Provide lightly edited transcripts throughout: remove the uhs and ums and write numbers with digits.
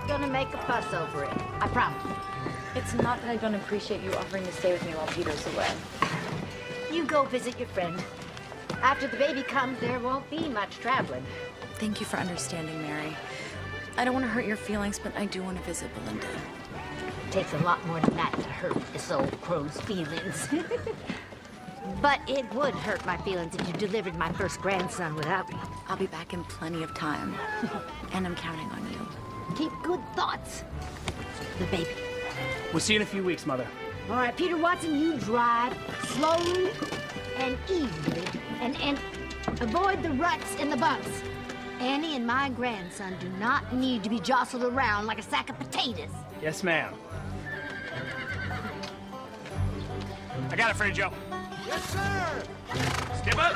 gonna make a fuss over it. I promise. It's not that I don't appreciate you offering to stay with me while Peter's away. You go visit your friend. After the baby comes, there won't be much traveling. Thank you for understanding, Mary. I don't want to hurt your feelings, but I do want to visit Belinda. It takes a lot more than that to hurt this old crow's feelings. But it would hurt my feelings if you delivered my first grandson without me. I'll be back in plenty of time, and I'm counting on you. Keep good thoughts. The baby. We'll see you in a few weeks, Mother. All right, Peter Watson, you drive slowly and easily and avoid the ruts and the bumps. Annie and my grandson do not need to be jostled around like a sack of potatoes. Yes, ma'am. I got it for you, Joe. Yes, sir! Skip up!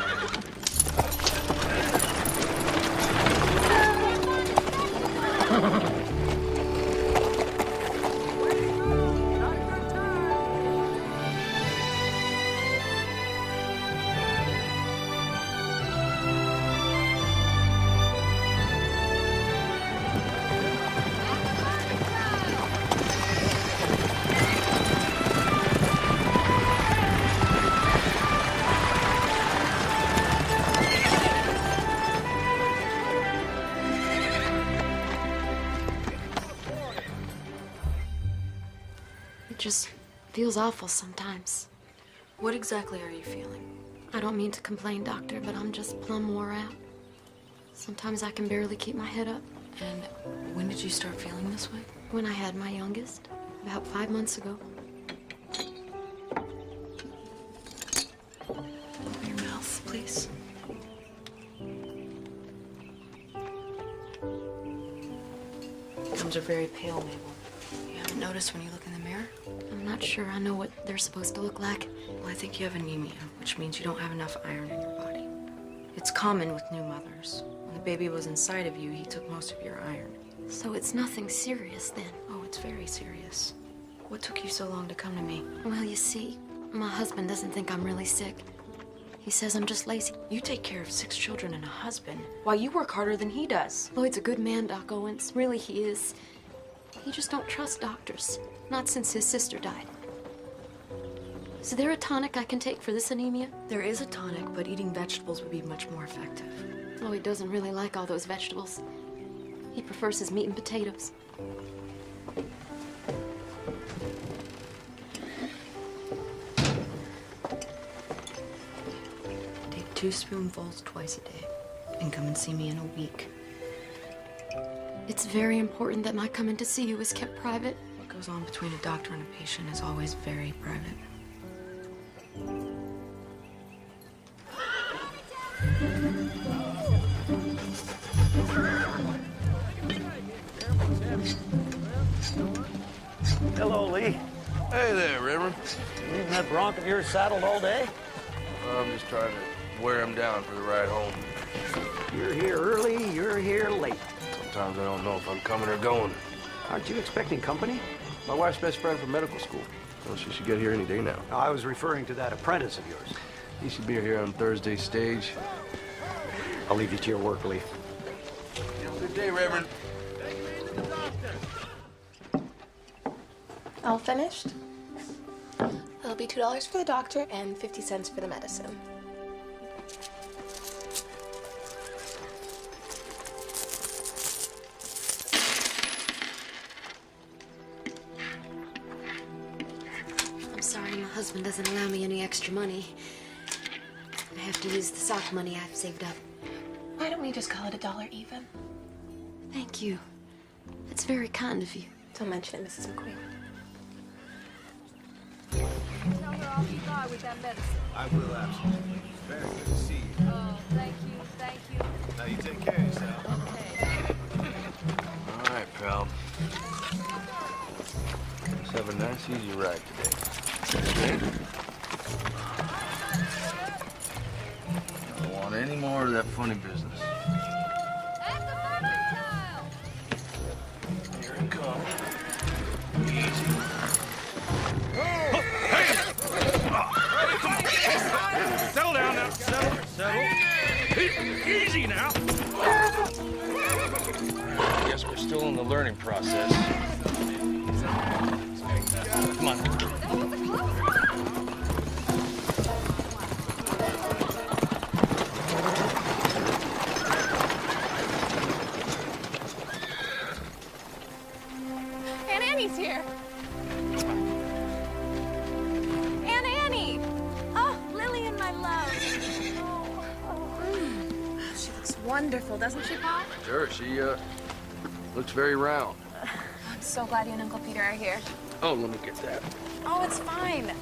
Just feels awful sometimes. What exactly are you feeling? I don't mean to complain, doctor, but I'm just plumb wore out. Sometimes I can barely keep my head up. And when did you start feeling this way? When I had my youngest, about 5 months ago. Open your mouth, please. Gums are very pale, Mabel. You haven't noticed when you look in the mirror? I'm not sure I know what they're supposed to look like. Well, I think you have anemia, which means you don't have enough iron in your body. It's common with new mothers. When the baby was inside of you, he took most of your iron. So it's nothing serious then? Oh, it's very serious. What took you so long to come to me? Well, you see, my husband doesn't think I'm really sick. He says I'm just lazy. You take care of 6 children and a husband, while you work harder than he does. Lloyd's a good man, Doc Owens. Really, he is. He just don't trust doctors. Not since his sister died. Is there a tonic I can take for this anemia? There is a tonic, but eating vegetables would be much more effective. Oh, he doesn't really like all those vegetables. He prefers his meat and potatoes. Take 2 spoonfuls twice a day, and come and see me in a week. It's very important that my coming to see you is kept private. What goes on between a doctor and a patient is always very private. Hello, Lee. Hey there, Reverend. Leaving that bronc of yours saddled all day? I'm just trying to wear him down for the ride home. You're here early, you're here late. Sometimes I don't know if I'm coming or going. Aren't you expecting company? My wife's best friend from medical school. Well, she should get here any day now. No, I was referring to that apprentice of yours. He should be here on Thursday's stage. I'll leave you to your work, Lee. Good day, Reverend. All finished? It'll be $2 for the doctor and 50 cents for the medicine. I'm sorry, my husband doesn't allow me any extra money. I have to use the sock money I've saved up. Why don't we just call it $1 even? Thank you. That's very kind of you. Don't mention it, Mrs. McQueen. Tell her I'll be by with that medicine. I will, absolutely. Very good to see you. Oh, thank you, thank you. Now you take care of yourself. Okay. All right, pal. Let's have a nice, easy ride today. Okay? I don't want any more of that funny business. That's the perfect child. Here it comes. Easy. Settle down now. Settle. Easy now. Guess we're still in the learning process. Come on. Aunt Annie's here. Aunt Annie! Oh, Lillian, my love. She looks wonderful, doesn't she, Pa? Sure, she, looks very round. I'm so glad you and Uncle Peter are here. Oh, let me get that. Oh, it's fine.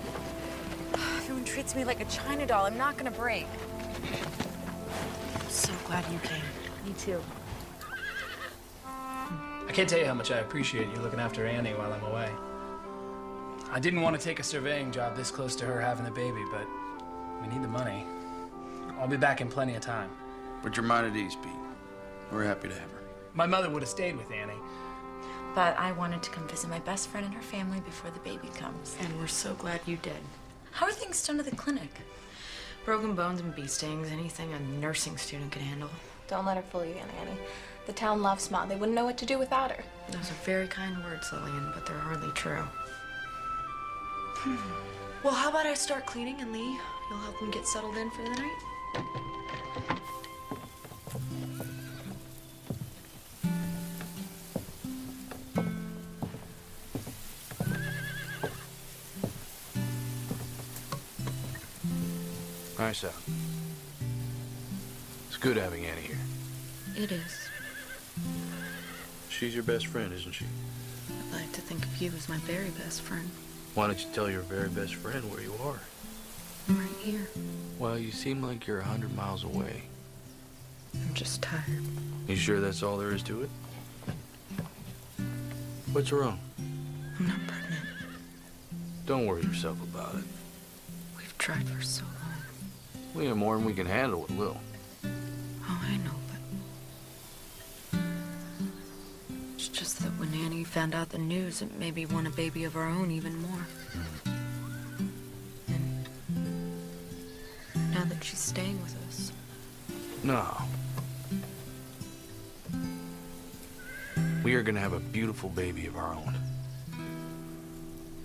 Everyone treats me like a China doll. I'm not gonna break. I'm so glad you came. Me too. I can't tell you how much I appreciate you looking after Annie while I'm away. I didn't want to take a surveying job this close to her having the baby, but we need the money. I'll be back in plenty of time. Put your mind at ease, Pete. We're happy to have her. My mother would have stayed with Annie. But I wanted to come visit my best friend and her family before the baby comes. And we're so glad you did. How are things done at the clinic? Broken bones and bee stings, anything a nursing student could handle. Don't let her fool you, Aunt Annie. The town loves Ma. They wouldn't know what to do without her. Those are very kind words, Lillian, but they're hardly true. Well, how about I start cleaning and Lee, you'll help them get settled in for the night? Nice out. It's good having Annie here. It is. She's your best friend, isn't she? I'd like to think of you as my very best friend. Why don't you tell your very best friend where you are? I'm right here. Well, you seem like you're 100 miles away. I'm just tired. You sure that's all there is to it? What's wrong? I'm not pregnant. Don't worry yourself about it. We've tried for so long. We have more than we can handle with Lil. Oh, I know, but... It's just that when Annie found out the news, it made me want a baby of our own even more. And now that she's staying with us... No. We are gonna have a beautiful baby of our own.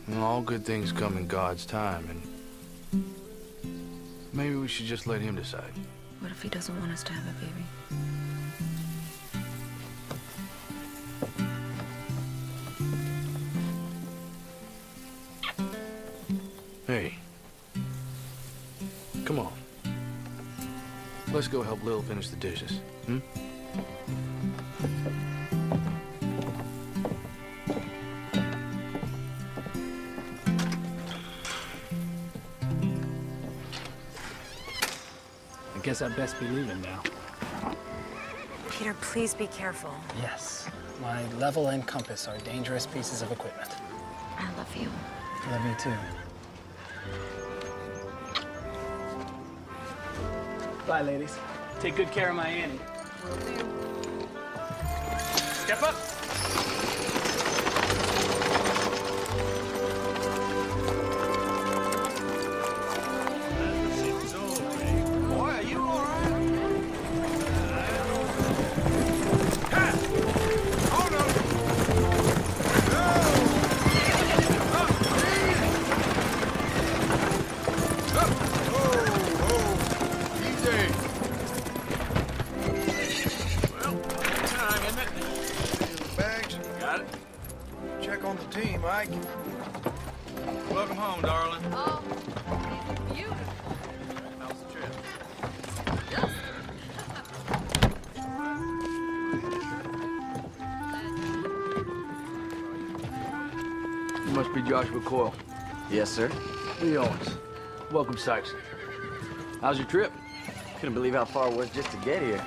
And all good things come in God's time, and maybe we should just let him decide. What if he doesn't want us to have a baby? Hey. Come on. Let's go help Lil finish the dishes, hmm? I guess I'd best be leaving now. Peter, please be careful. Yes. My level and compass are dangerous pieces of equipment. I love you. Love you too. Bye, ladies. Take good care of my Annie. Step up. Boy, are you all right? Oh, no. Easy. Well, time, isn't it? Here's the bags. Got it. Check on the team, Ike. Welcome home, darling. Oh, it's beautiful. How's the trip? You must be Joshua Coyle. Yes, sir. Lee Owens. Welcome, Saxon. How's your trip? Couldn't believe how far it was just to get here.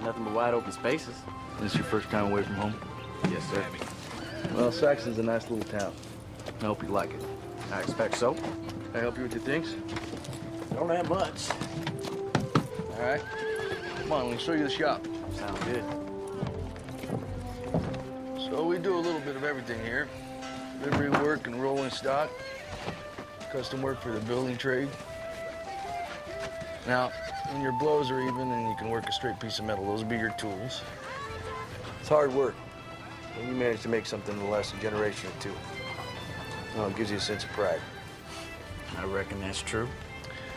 Nothing but wide open spaces. This your first time away from home? Yes, sir. Well, Saxon's a nice little town. I hope you like it. I expect so. Can I help you with your things? Don't have much. All right. Come on, let me show you the shop. Sounds good. So we do a little bit of everything here. Livery work and rolling stock. Custom work for the building trade. Now, when your blows are even and you can work a straight piece of metal, those will be your tools. It's hard work. Well, you managed to make something in less than a generation or two. Well, it gives you a sense of pride. I reckon that's true.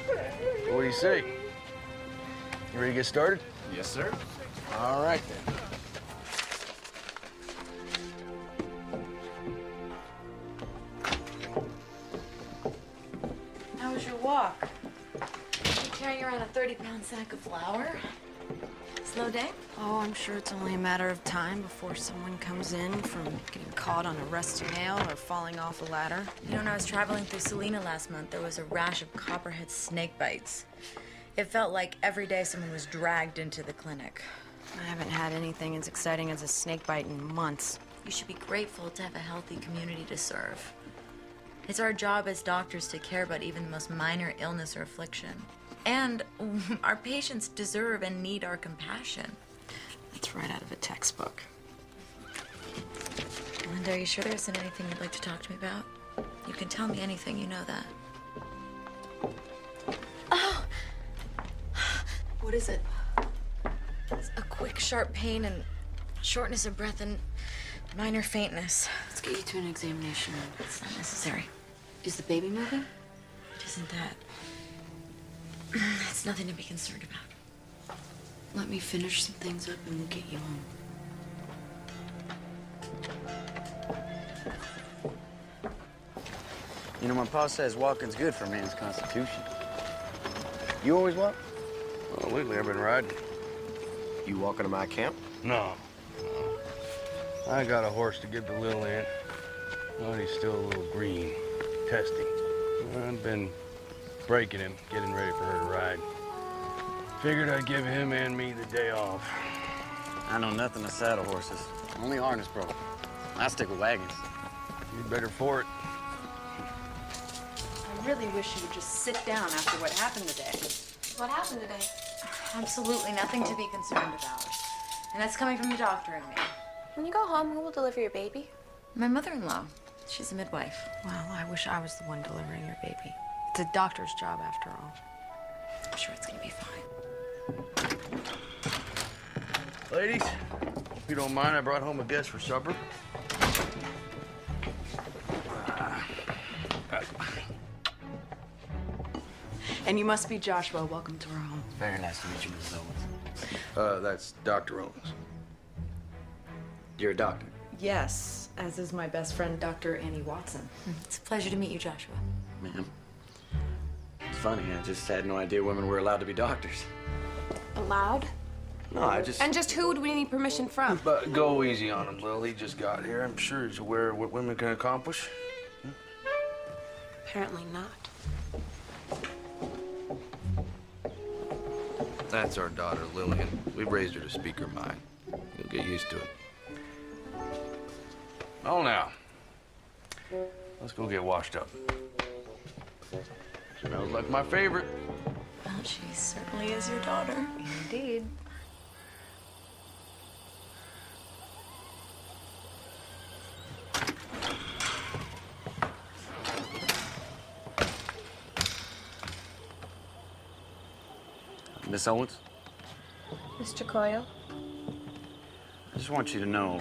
What do you say? You ready to get started? Yes, sir. All right, then. How was your walk? You carrying around a 30-pound sack of flour? Slow day? Oh, I'm sure it's only a matter of time before someone comes in from getting caught on a rusty nail or falling off a ladder. You know, when I was traveling through Salina last month, there was a rash of copperhead snake bites. It felt like every day someone was dragged into the clinic. I haven't had anything as exciting as a snake bite in months. You should be grateful to have a healthy community to serve. It's our job as doctors to care about even the most minor illness or affliction. And our patients deserve and need our compassion. That's right out of a textbook. Linda, are you sure there isn't anything you'd like to talk to me about? You can tell me anything, you know that. Oh! What is it? It's a quick, sharp pain and shortness of breath and minor faintness. Let's get you to an examination. It's not necessary. Is the baby moving? It isn't that. It's nothing to be concerned about. Let me finish some things up and we'll get you home. You know, my pa says walking's good for a man's constitution. You always walk? Well, lately I've been riding. You walking to my camp? No. I got a horse to give to Lil Aunt. Well, he's still a little green, testy. I've been breaking him, getting ready for her to ride. Figured I'd give him and me the day off. I know nothing of saddle horses. Only harness broke. I stick with wagons. You better for it. I really wish you would just sit down after what happened today. What happened today? Absolutely nothing to be concerned about. And that's coming from the doctor and me. When you go home, who will deliver your baby? My mother-in-law. She's a midwife. Well, I wish I was the one delivering your baby. It's a doctor's job after all. I'm sure it's gonna be fine. Ladies, if you don't mind, I brought home a guest for supper. And you must be Joshua. Welcome to our home. Very nice to meet you, Miss Owens. That's Dr. Owens. You're a doctor? Yes, as is my best friend, Dr. Annie Watson. It's a pleasure to meet you, Joshua. Ma'am. It's funny, I just had no idea women were allowed to be doctors. Allowed? No, I just... And just who do we need permission from? But go easy on him, Lil. He just got here. I'm sure he's aware of what women can accomplish. Apparently not. That's our daughter, Lillian. We've raised her to speak her mind. You'll get used to it. Oh, now. Let's go get washed up. Smells like my favorite. Well, she certainly is your daughter. Indeed. Miss Owens? Mr. Coyle? I just want you to know,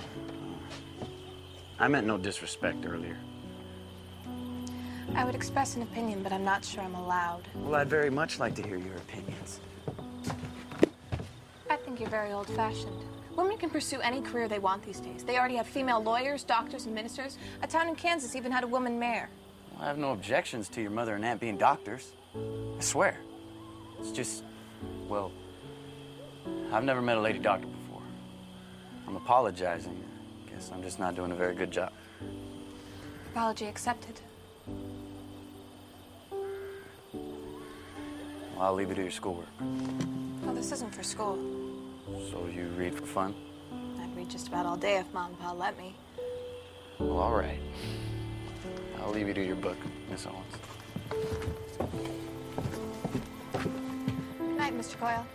I meant no disrespect earlier. I would express an opinion, but I'm not sure I'm allowed. Well, I'd very much like to hear your opinions. I think you're very old-fashioned. Women can pursue any career they want these days. They already have female lawyers, doctors, and ministers. A town in Kansas even had a woman mayor. Well, I have no objections to your mother and aunt being doctors. I swear. It's just, well, I've never met a lady doctor before. I'm apologizing. I guess I'm just not doing a very good job. Apology accepted. Well, I'll leave you to your schoolwork. Well, this isn't for school. So you read for fun? I'd read just about all day if Mom and Pa let me. Well, all right. I'll leave you to your book, Miss Owens. Good night, Mr. Coyle.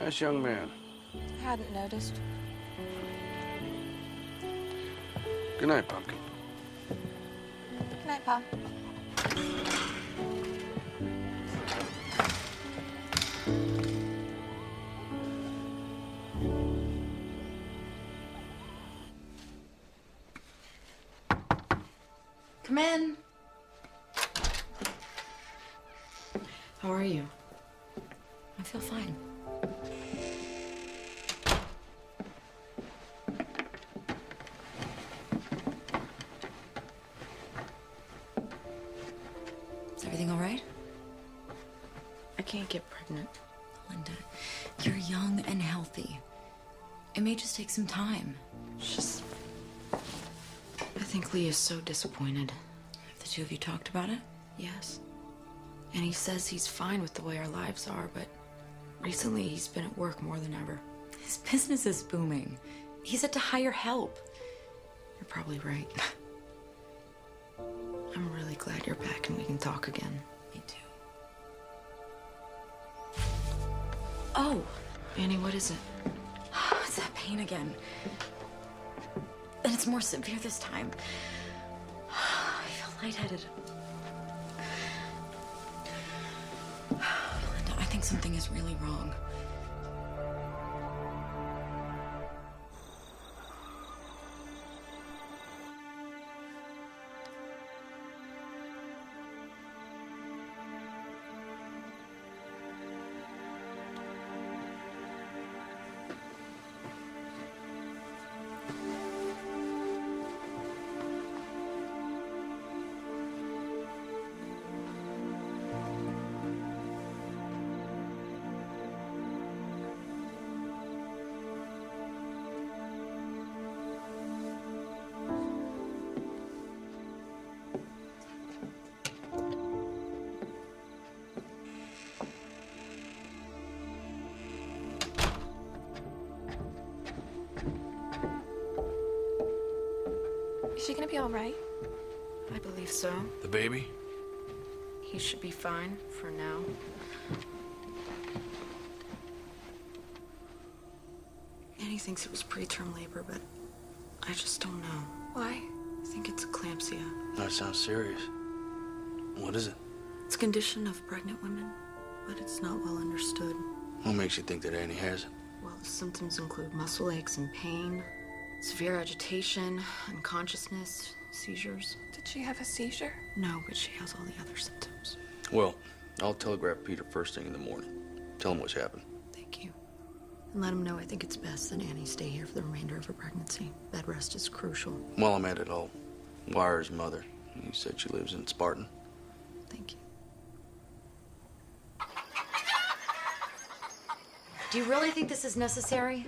Nice young man. I hadn't noticed. Good night, Pumpkin. Good night, Pa. Come in. How are you? I feel fine. Is everything all right? I can't get pregnant. Linda, you're young and healthy. It may just take some time. It's just... I think Lee is so disappointed. Have the two of you talked about it? Yes. And he says he's fine with the way our lives are, but recently he's been at work more than ever. His business is booming. He's had to hire help. You're probably right. I'm really glad you're back and we can talk again. Me too. Oh, Annie, what is it? It's that pain again. And it's more severe this time. I feel lightheaded. Belinda, I think something is really wrong. Is she gonna be all right? I believe so. The baby? He should be fine for now. Annie thinks it was preterm labor, but I just don't know. Why? I think it's eclampsia. That sounds serious. What is it? It's a condition of pregnant women, but it's not well understood. What makes you think that Annie has it? Well, the symptoms include muscle aches and pain, severe agitation, unconsciousness, seizures. Did she have a seizure? No, but she has all the other symptoms. Well, I'll telegraph Peter first thing in the morning. Tell him what's happened. Thank you. And let him know I think it's best that Annie stay here for the remainder of her pregnancy. Bed rest is crucial. While I'm at it, I'll wire his mother. You said she lives in Spartan. Thank you. Do you really think this is necessary?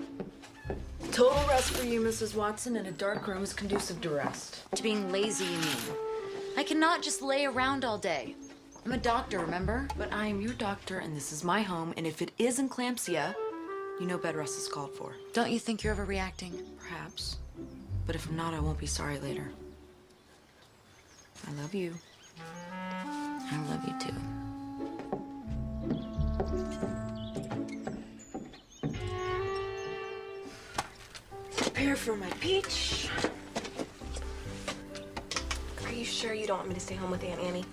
Total rest for you, Mrs. Watson, and a dark room is conducive to rest. To being lazy, you mean? I cannot just lay around all day. I'm a doctor, remember? But I am your doctor, and this is my home, and if it is eclampsia, you know bed rest is called for. Don't you think you're overreacting? Perhaps. But if I'm not, I won't be sorry later. I love you. I love you too. Prepare for my peach. Are you sure you don't want me to stay home with Aunt Annie?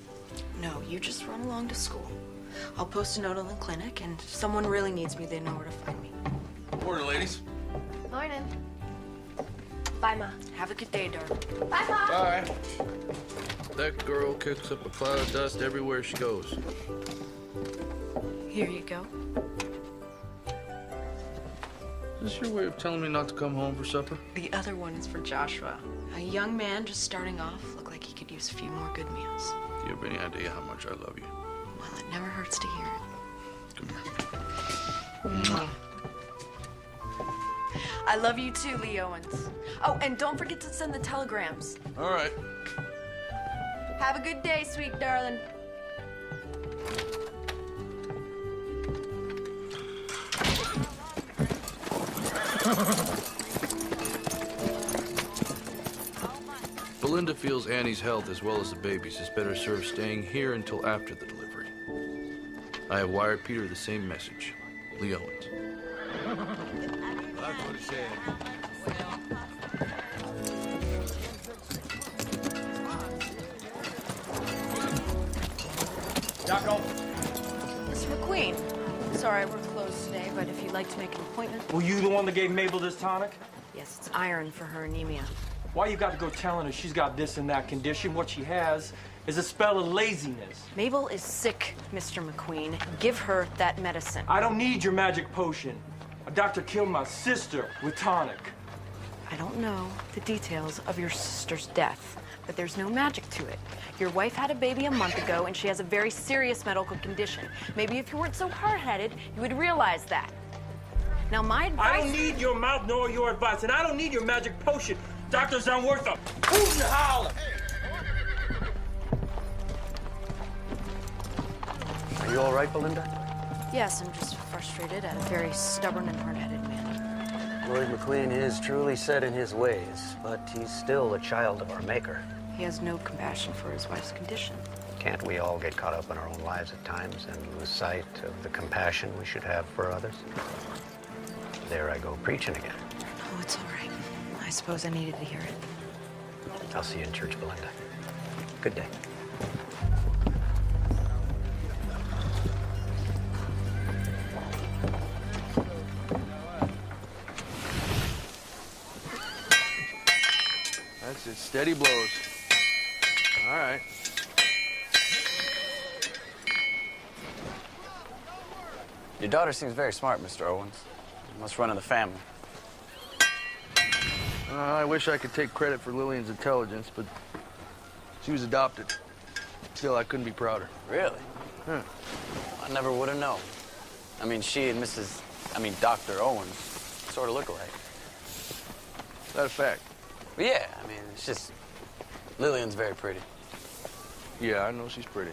No, you just run along to school. I'll post a note on the clinic, and if someone really needs me, they know where to find me. Morning, ladies. Morning. Bye, Ma. Have a good day, darling. Bye, Ma. Bye. That girl kicks up a cloud of dust everywhere she goes. Here you go. Is this your way of telling me not to come home for supper? The other one is for Joshua. A young man just starting off, looked like he could use a few more good meals. Do you have any idea how much I love you? Well, it never hurts to hear it. Come here. I love you too, Lee Owens. Oh, and don't forget to send the telegrams. All right. Have a good day, sweet darling. Belinda feels Annie's health as well as the baby's is better served staying here until after the delivery. I have wired Peter the same message. Lee Owens. That's what he said. but if you'd like to make an appointment... Were you the one that gave Mabel this tonic? Yes, it's iron for her anemia. Why you got to go telling her she's got this and that condition? What she has is a spell of laziness. Mabel is sick, Mr. McQueen. Give her that medicine. I don't need your magic potion. A doctor killed my sister with tonic. I don't know the details of your sister's death, but there's no magic to it. Your wife had a baby a month ago, and she has a very serious medical condition. Maybe if you weren't so hard-headed, you would realize that. Now, my advice... I don't need your mouth nor your advice, and I don't need your magic potion. Doctors aren't worth a hoot and holler. Are you all right, Belinda? Yes, I'm just frustrated at a very stubborn and hard-headed man. Lloyd McQueen is truly set in his ways, but he's still a child of our maker. He has no compassion for his wife's condition. Can't we all get caught up in our own lives at times and lose sight of the compassion we should have for others? There I go preaching again. Oh, it's all right. I suppose I needed to hear it. I'll see you in church, Belinda. Good day. That's it. Steady blows. All right. Your daughter seems very smart, Mr. Owens. Must run in the family. I wish I could take credit for Lillian's intelligence, but she was adopted. Still, I couldn't be prouder. Really? Huh. I never would have known. I mean, she and Dr. Owens sort of look alike. Is that a fact? But yeah, I mean, it's just... Lillian's very pretty. Yeah, I know she's pretty.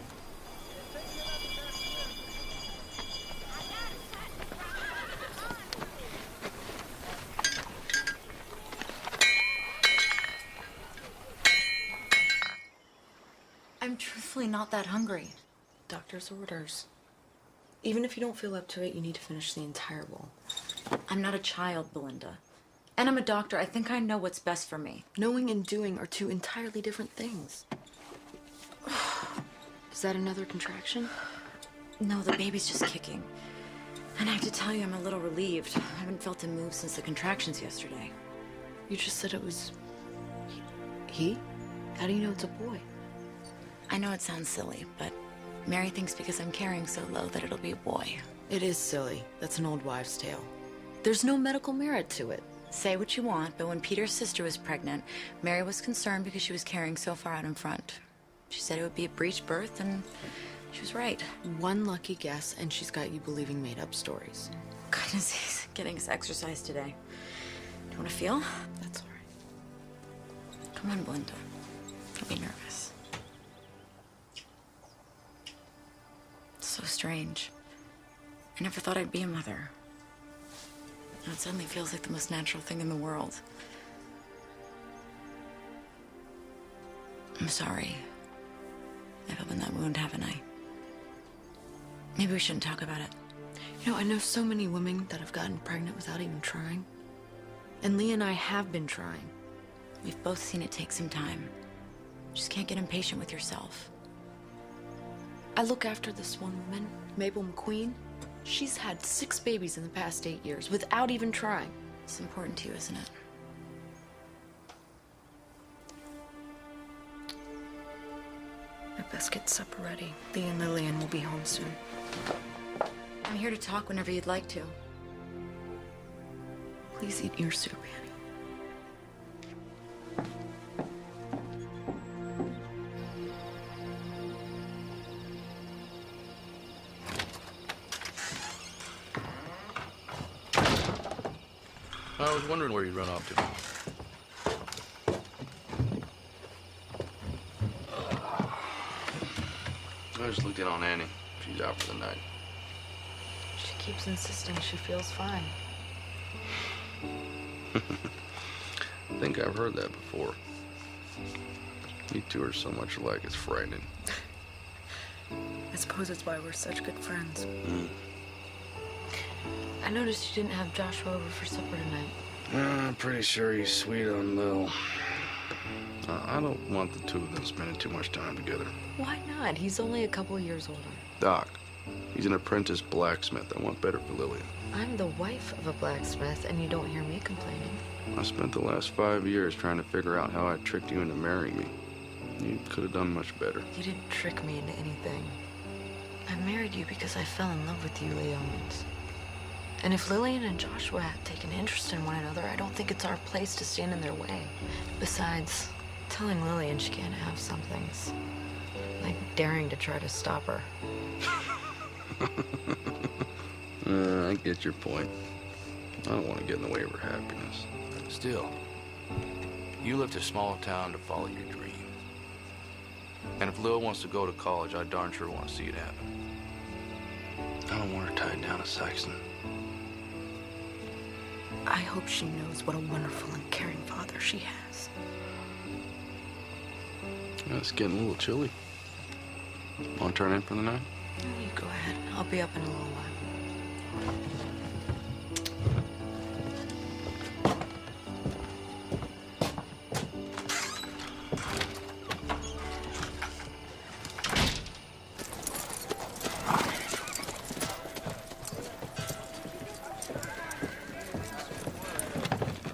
I'm truthfully not that hungry. Doctor's orders. Even if you don't feel up to it, you need to finish the entire bowl. I'm not a child, Belinda. And I'm a doctor. I think I know what's best for me. Knowing and doing are two entirely different things. Is that another contraction? No, the baby's just kicking. And I have to tell you, I'm a little relieved. I haven't felt him move since the contractions yesterday. You just said it was... he? How do you know it's a boy? I know it sounds silly, but Mary thinks because I'm carrying so low that it'll be a boy. It is silly. That's an old wives' tale. There's no medical merit to it. Say what you want, but when Peter's sister was pregnant, Mary was concerned because she was carrying so far out in front. She said it would be a breech birth, and she was right. One lucky guess, and she's got you believing made-up stories. Goodness, he's getting his exercise today. Do you want to feel? That's all right. Come on, Belinda. Don't be nervous. It's so strange. I never thought I'd be a mother. Now it suddenly feels like the most natural thing in the world. I'm sorry. I've opened that wound, haven't I? Maybe we shouldn't talk about it. You know, I know so many women that have gotten pregnant without even trying. And Lee and I have been trying. We've both seen it take some time. Just can't get impatient with yourself. I look after this one woman, Mabel McQueen. She's had 6 babies in the past 8 years without even trying. It's important to you, isn't it? I best get supper ready. Lee and Lillian will be home soon. I'm here to talk whenever you'd like to. Please eat your soup, Annie. I was wondering where you'd run off to. I just looked in on Annie. She's out for the night. She keeps insisting she feels fine. I think I've heard that before. You two are so much alike, it's frightening. I suppose it's why we're such good friends. Mm. I noticed you didn't have Joshua over for supper tonight. I'm pretty sure he's sweet on Lil. I don't want the two of them spending too much time together. Why not? He's only a couple years older. Doc, he's an apprentice blacksmith. I want better for Lillian. I'm the wife of a blacksmith, and you don't hear me complaining. I spent the last 5 years trying to figure out how I tricked you into marrying me. You could have done much better. You didn't trick me into anything. I married you because I fell in love with you, Owens. And if Lillian and Joshua had taken interest in one another, I don't think it's our place to stand in their way. Besides, telling Lillian she can't have some things, like daring to try to stop her. I get your point. I don't want to get in the way of her happiness. Still, you left a small town to follow your dream. And if Lil wants to go to college, I darn sure want to see it happen. I don't want her tied down to Saxon. I hope she knows what a wonderful and caring father she has. Yeah, it's getting a little chilly. Want to turn in for the night? You go ahead. I'll be up in a little while.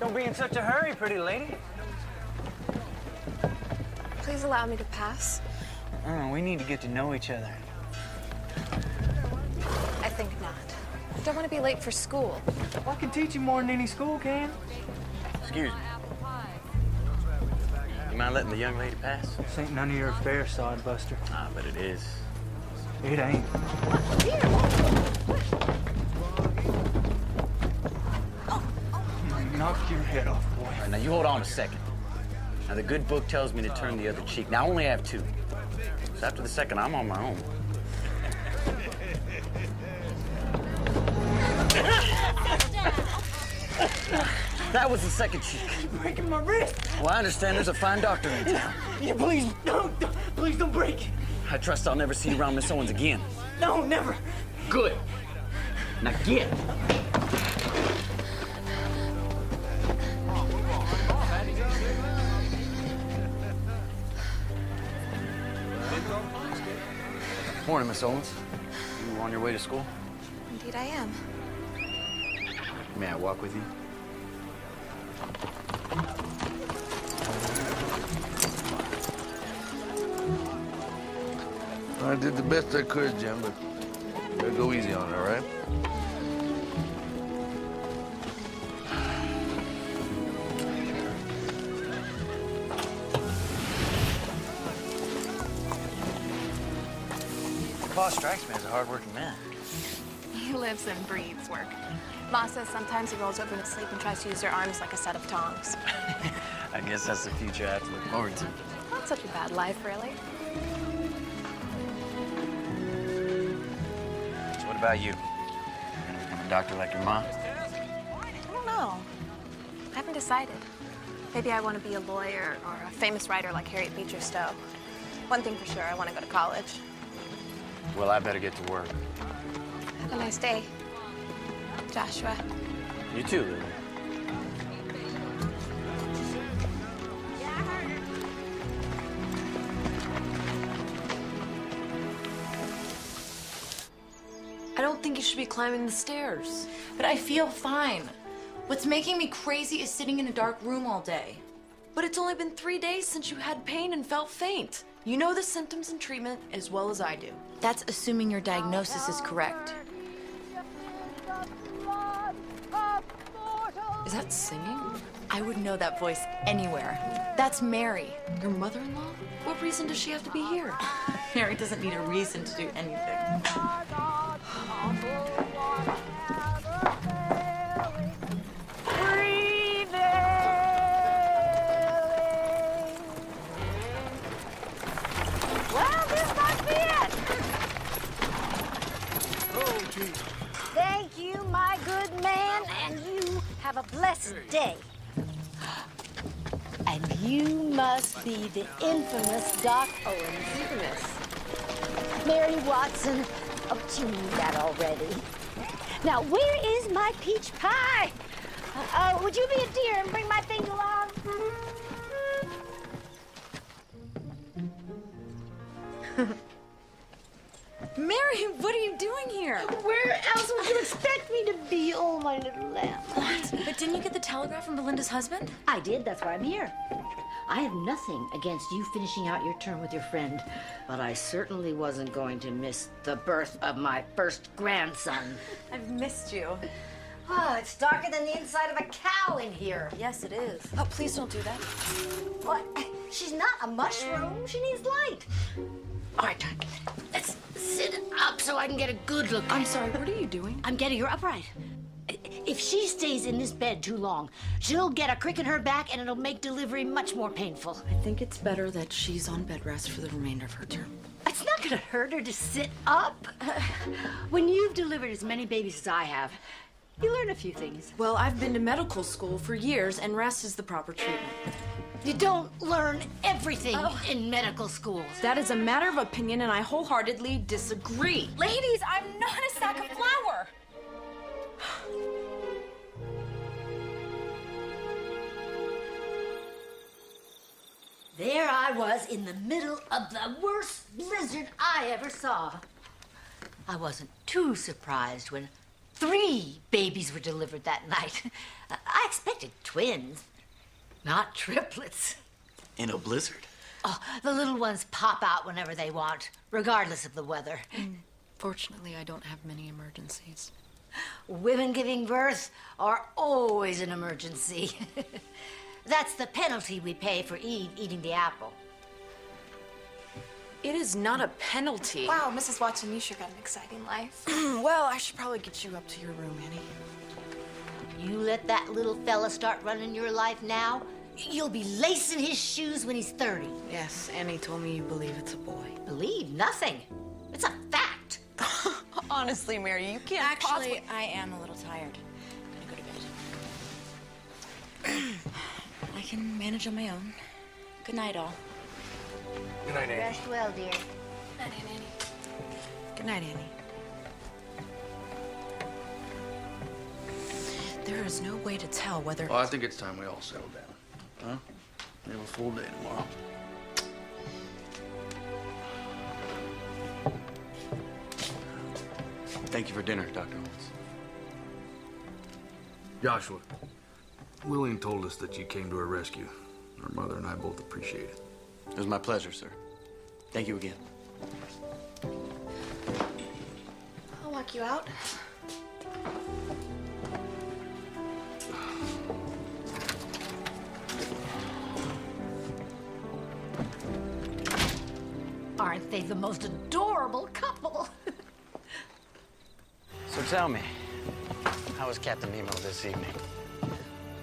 Don't be in such a hurry, pretty lady. Please allow me to pass. Oh, we need to get to know each other. I think not. I don't want to be late for school. Well, I can teach you more than any school can. Excuse me. You mind letting the young lady pass? This ain't none of your affair, sodbuster. Ah, but it is. It ain't. Knock your head off, boy. All right, now you hold on a second. Now the good book tells me to turn the other cheek. Now I only have 2. So after the second, I'm on my own. That was the second cheek. You're breaking my wrist. Well, I understand there's a fine doctor in town. Yeah, please don't break it. I trust I'll never see you around Miss Owens again. No, never. Good. Now get. Morning, Miss Owens. You on your way to school? Indeed I am. May I walk with you? I did the best I could, Jim, but better go easy on it, all right? Pa strikes me as a hard-working man. He lives and breathes work. Ma says sometimes he rolls over in his sleep and tries to use her arms like a set of tongs. I guess that's the future I have to look forward to. Not such a bad life, really. So what about you? Gonna become a doctor like your mom? I don't know. I haven't decided. Maybe I want to be a lawyer or a famous writer like Harriet Beecher Stowe. One thing for sure, I want to go to college. Well, I better get to work. Have a nice day, Joshua. You too, Lily. I don't think you should be climbing the stairs. But I feel fine. What's making me crazy is sitting in a dark room all day. But it's only been 3 days since you had pain and felt faint. You know the symptoms and treatment as well as I do. That's assuming your diagnosis is correct. Is that singing? I would know that voice anywhere. That's Mary, your mother-in-law? What reason does she have to be here? Mary doesn't need a reason to do anything. Well, this must be it. Thank you, my good man, and you have a blessed day. And you must be the infamous Doc Owens. Infamous? Mary Watson. Oh, you knew that already. Now, where is my peach pie? Would you be a dear and bring my things along? Mary, what are you doing here. Where else would you expect me to be? Oh, my little lamb. What? But didn't you get the telegram from Belinda's husband? I did. That's why I'm here. I have nothing against you finishing out your term with your friend, but I certainly wasn't going to miss the birth of my first grandson. I've missed you. Oh, it's darker than the inside of a cow in here. Yes, it is. Oh, please don't do that. What? She's not a mushroom. She needs light. All right, let's sit up so I can get a good look. I'm sorry, what are you doing? I'm getting her upright. If she stays in this bed too long, she'll get a crick in her back and it'll make delivery much more painful. I think it's better that she's on bed rest for the remainder of her term. It's not gonna hurt her to sit up. When you've delivered as many babies as I have, you learn a few things. Well, I've been to medical school for years, and rest is the proper treatment. You don't learn everything in medical schools. That is a matter of opinion, and I wholeheartedly disagree. Ladies, I'm not a sack of flour. There I was in the middle of the worst blizzard I ever saw. I wasn't too surprised when 3 babies were delivered that night. I expected twins, not triplets. In a blizzard? Oh, the little ones pop out whenever they want, regardless of the weather. Fortunately, I don't have many emergencies. Women giving birth are always an emergency. That's the penalty we pay for Eve eating the apple. It is not a penalty. Wow, Mrs. Watson, you sure got an exciting life. Well, I should probably get you up to your room, Annie. You let that little fella start running your life now, you'll be lacing his shoes when he's 30. Yes, Annie told me you believe it's a boy. Believe nothing. It's a fact. Honestly, Mary, you can't Actually, I am a little tired. I'm gonna go to bed. I can manage on my own. Good night, all. Good night, Annie. Rest well, dear. Good night, Annie. Good night, Annie. There is no way to tell whether... Well, I think it's time we all settle down. Huh? We have a full day tomorrow. Thank you for dinner, Dr. Owens. Joshua, Lillian told us that you came to her rescue. Her mother and I both appreciate it. It was my pleasure, sir. Thank you again. I'll walk you out. Aren't they the most adorable couple? So tell me, how was Captain Nemo this evening?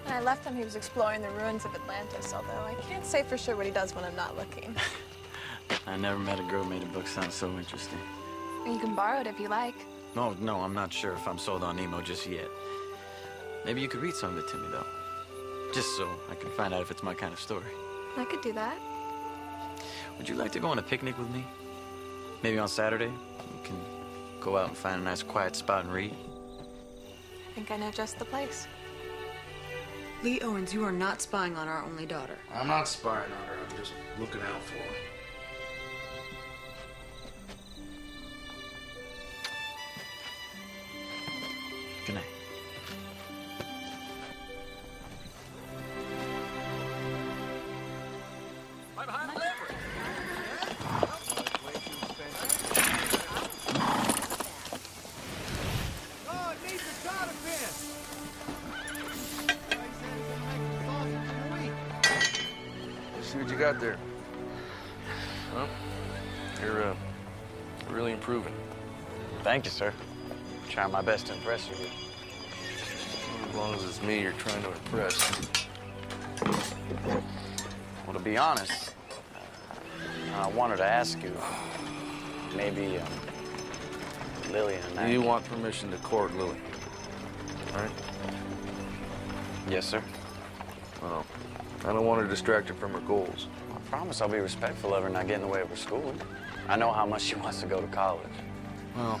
When I left him, he was exploring the ruins of Atlantis, although I can't say for sure what he does when I'm not looking. I never met a girl who made a book sound so interesting. You can borrow it if you like. No, I'm not sure if I'm sold on Nemo just yet. Maybe you could read some of it to me, though. Just so I can find out if it's my kind of story. I could do that. Would you like to go on a picnic with me? Maybe on Saturday? We can go out and find a nice quiet spot and read. I think I know just the place. Lee Owens, you are not spying on our only daughter. I'm not spying on her. I'm just looking out for her. Good night. See what you got there. Well, you're really improving. Thank you, sir. Trying my best to impress you. As long as it's me you're trying to impress. Well, to be honest, I wanted to ask you, maybe Lillian and I... You want permission to court Lily, right? Yes, sir. Well, I don't want to distract her from her goals. I promise I'll be respectful of her and not get in the way of her schooling. I know how much she wants to go to college. Well,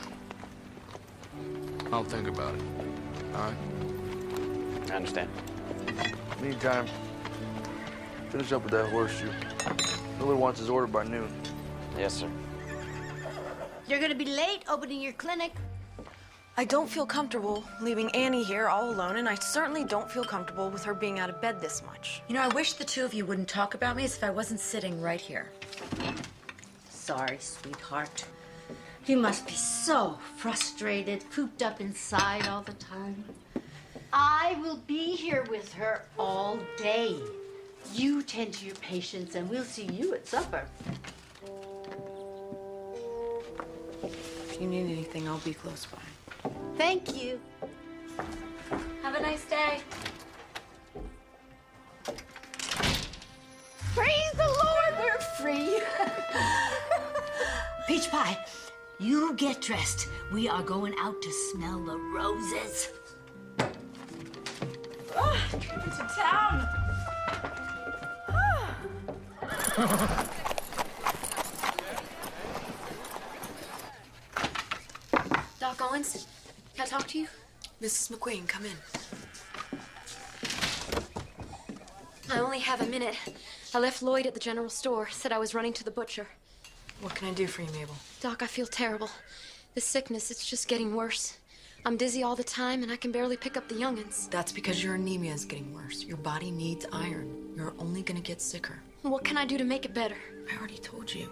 I'll think about it. All right? I understand. Meantime, finish up with that horseshoe. Miller wants his order by noon. Yes, sir. You're gonna be late opening your clinic. I don't feel comfortable leaving Annie here all alone, and I certainly don't feel comfortable with her being out of bed this much. You know, I wish the two of you wouldn't talk about me as if I wasn't sitting right here. Sorry, sweetheart. You must be so frustrated, cooped up inside all the time. I will be here with her all day. You tend to your patients, and we'll see you at supper. If you need anything, I'll be close by. Thank you. Have a nice day. Praise the Lord, we're free. Peach Pie, you get dressed. We are going out to smell the roses. Oh, coming to town. Doc Owens, can I talk to you? Mrs. McQueen, come in. I only have a minute. I left Lloyd at the general store, said I was running to the butcher. What can I do for you, Mabel? Doc, I feel terrible. The sickness, it's just getting worse. I'm dizzy all the time, and I can barely pick up the young'uns. That's because your anemia is getting worse. Your body needs iron. You're only gonna get sicker. What can I do to make it better? I already told you.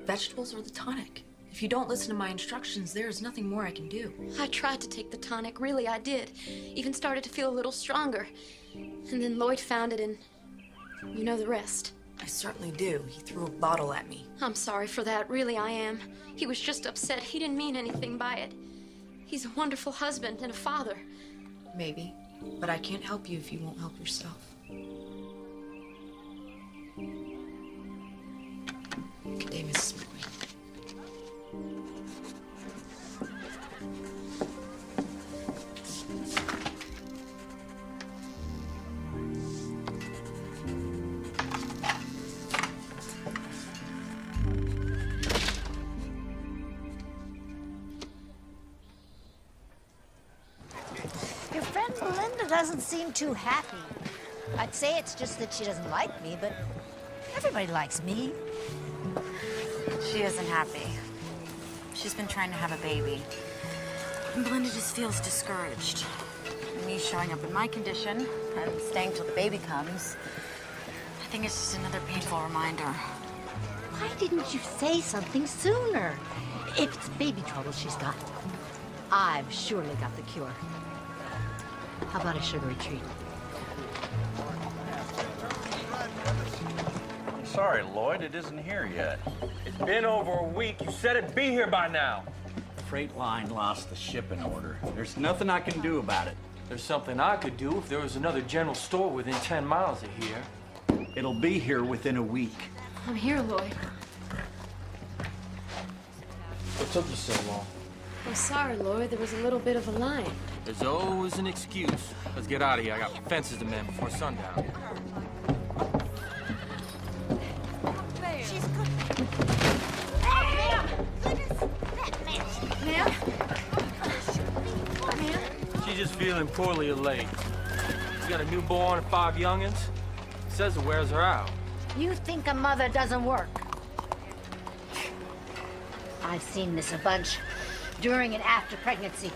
Vegetables are the tonic. If you don't listen to my instructions, there is nothing more I can do. I tried to take the tonic, really I did. Even started to feel a little stronger. And then Lloyd found it, and you know the rest. I certainly do. He threw a bottle at me. I'm sorry for that, really I am. He was just upset. He didn't mean anything by it. He's a wonderful husband and a father. Maybe, but I can't help you if you won't help yourself. Good day, Mrs. McQueen. Your friend Belinda doesn't seem too happy. I'd say it's just that she doesn't like me, but everybody likes me. She isn't happy. She's been trying to have a baby. And Belinda just feels discouraged. Me showing up in my condition and staying till the baby comes, I think it's just another painful reminder. Why didn't you say something sooner? If it's baby trouble she's got, I've surely got the cure. How about a sugary treat? I'm sorry, Lloyd, it isn't here yet. It's been over a week. You said it'd be here by now. The freight line lost the shipping order. There's nothing I can do about it. There's something I could do if there was another general store within 10 miles of here. It'll be here within a week. I'm here, Lloyd. What took you so long? I'm sorry, Lloyd. There was a little bit of a line. There's always an excuse. Let's get out of here. I got fences to mend before sundown. She's cooking. Oh, ma'am! Goodness, ma'am. Ma'am? She's just feeling poorly of late. She's got a newborn and 5 youngins. Says it wears her out. You think a mother doesn't work? I've seen this a bunch during and after pregnancy.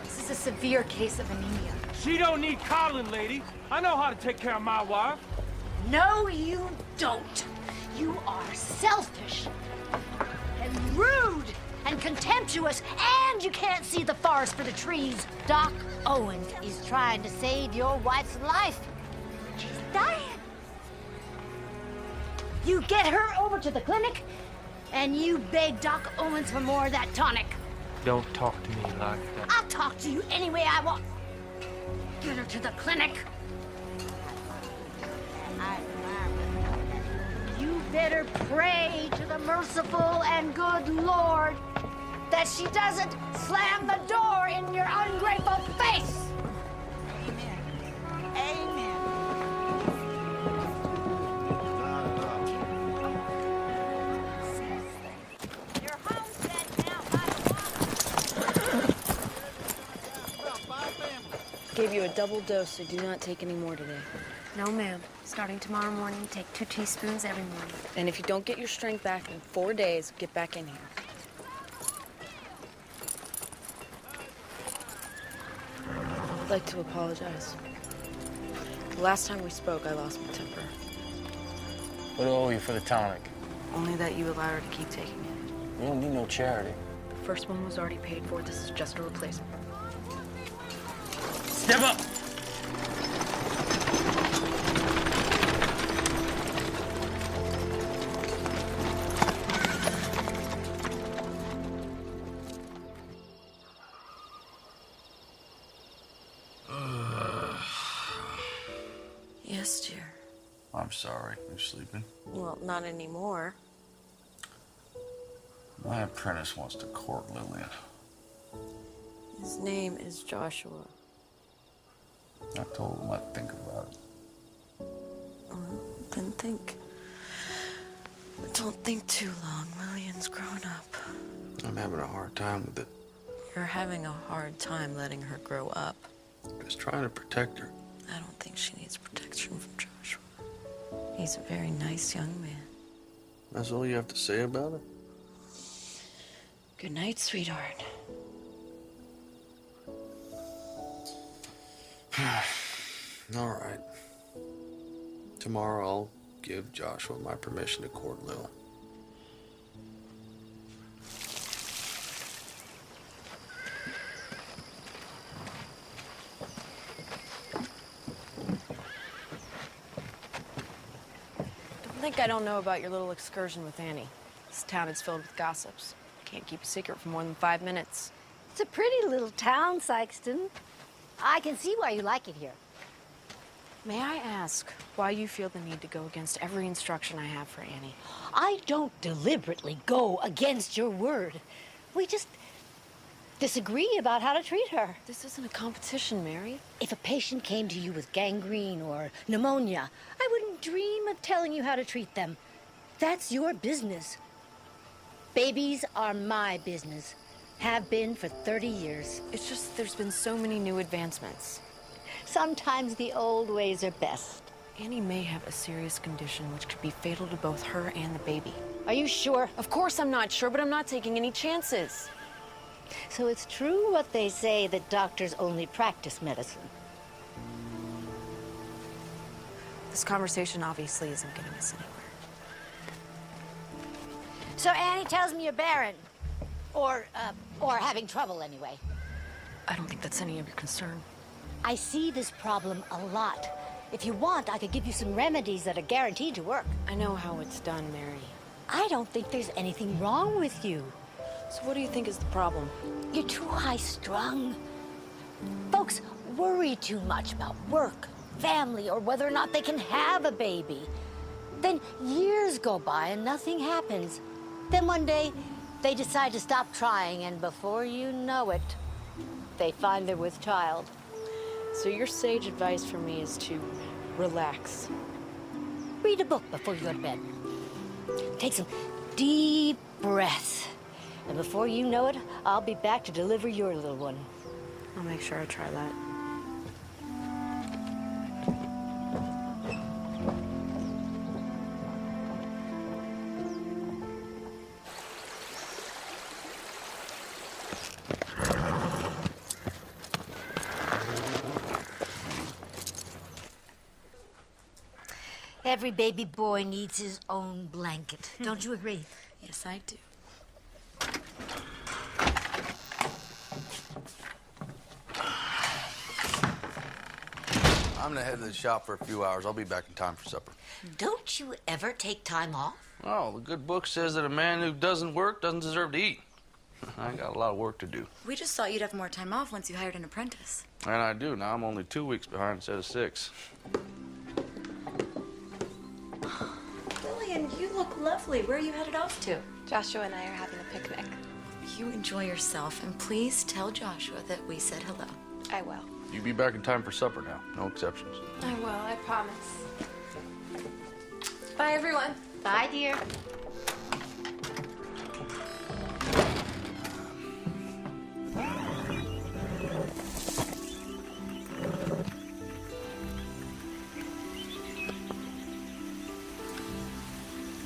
This is a severe case of anemia. She don't need coddling, lady. I know how to take care of my wife. No, you don't. You are selfish and rude and contemptuous, and you can't see the forest for the trees. Doc Owens is trying to save your wife's life. She's dying. You get her over to the clinic, and you beg Doc Owens for more of that tonic. Don't talk to me like that. I'll talk to you any way I want. Get her to the clinic. You better pray to the merciful and good Lord that she doesn't slam the door in your ungrateful face. Amen. Amen. Gave you a double dose, so do not take any more today. No, ma'am. Starting tomorrow morning, take 2 teaspoons every morning. And if you don't get your strength back in 4 days, get back in here. I'd like to apologize. The last time we spoke, I lost my temper. What do I owe you for the tonic? Only that you allowed her to keep taking it. You don't need no charity. The first one was already paid for. This is just a replacement. Step up! Yes, dear. I'm sorry. You're sleeping? Well, not anymore. My apprentice wants to court Lillian. His name is Joshua. I told him I'd think about it. Then think. Don't think too long. Lillian's grown up. I'm having a hard time with it. You're having a hard time letting her grow up. Just trying to protect her. I don't think she needs protection from Joshua. He's a very nice young man. That's all you have to say about it? Good night, sweetheart. All right. Tomorrow I'll give Joshua my permission to court Lil. Don't think I don't know about your little excursion with Annie. This town is filled with gossips. Can't keep a secret for more than 5 minutes. It's a pretty little town, Sykeston. I can see why you like it here. May I ask why you feel the need to go against every instruction I have for Annie? I don't deliberately go against your word. We just disagree about how to treat her. This isn't a competition, Mary. If a patient came to you with gangrene or pneumonia, I wouldn't dream of telling you how to treat them. That's your business. Babies are my business. Have been for 30 years. It's just there's been so many new advancements. Sometimes the old ways are best. Annie may have a serious condition which could be fatal to both her and the baby. Are you sure? Of course I'm not sure, but I'm not taking any chances. So it's true what they say that doctors only practice medicine. This conversation obviously isn't getting us anywhere. So Annie tells me you're barren. Or having trouble anyway. I don't think that's any of your concern. I see this problem a lot. If you want, I could give you some remedies that are guaranteed to work. I know how it's done, Mary. I don't think there's anything wrong with you. So what do you think is the problem? You're too high-strung. Folks worry too much about work, family, or whether or not they can have a baby. Then years go by and nothing happens. Then one day, they decide to stop trying, and before you know it, they find they're with child. So your sage advice for me is to relax. Read a book before you go to bed. Take some deep breaths. And before you know it, I'll be back to deliver your little one. I'll make sure I try that. Every baby boy needs his own blanket. Don't you agree? Yes, I do. I'm gonna head to the shop for a few hours. I'll be back in time for supper. Don't you ever take time off? Oh, the good book says that a man who doesn't work doesn't deserve to eat. I got a lot of work to do. We just thought you'd have more time off once you hired an apprentice. And I do. Now I'm only 2 weeks behind instead of 6. Lillian, you look lovely. Where are you headed off to? Joshua and I are having a picnic. You enjoy yourself, and please tell Joshua that we said hello. I will. You be back in time for supper now. No exceptions. I will, I promise. Bye, everyone. Bye, dear.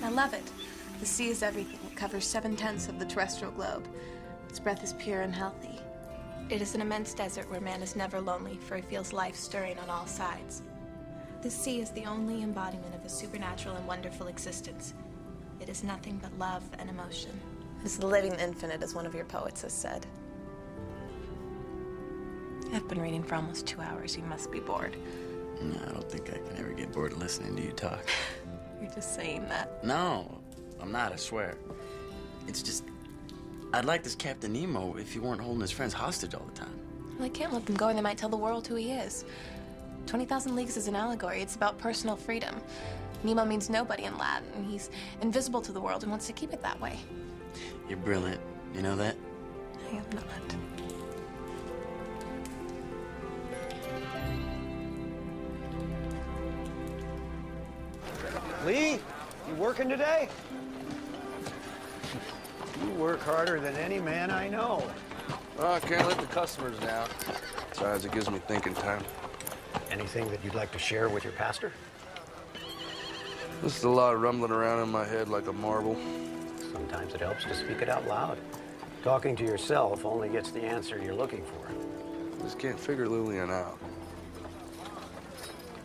I love it. The sea is everything. It covers 7/10 of the terrestrial globe. Its breath is pure and healthy. It is an immense desert where man is never lonely, for he feels life stirring on all sides. The sea is the only embodiment of a supernatural and wonderful existence. It is nothing but love and emotion. It is the living infinite, as one of your poets has said. I've been reading for almost 2 hours. You must be bored. No, I don't think I can ever get bored listening to you talk. You're just saying that. No, I'm not, I swear. It's just, I'd like this Captain Nemo if he weren't holding his friends hostage all the time. Well, I can't let them go, and they might tell the world who he is. 20,000 Leagues is an allegory. It's about personal freedom. Nemo means nobody in Latin. He's invisible to the world and wants to keep it that way. You're brilliant. You know that? I am not. Lee, you working today? You work harder than any man I know. Well, I can't let the customers down. Besides, it gives me thinking time. Anything that you'd like to share with your pastor? This is a lot rumbling around in my head like a marble. Sometimes it helps to speak it out loud. Talking to yourself only gets the answer you're looking for. Just can't figure Lillian out.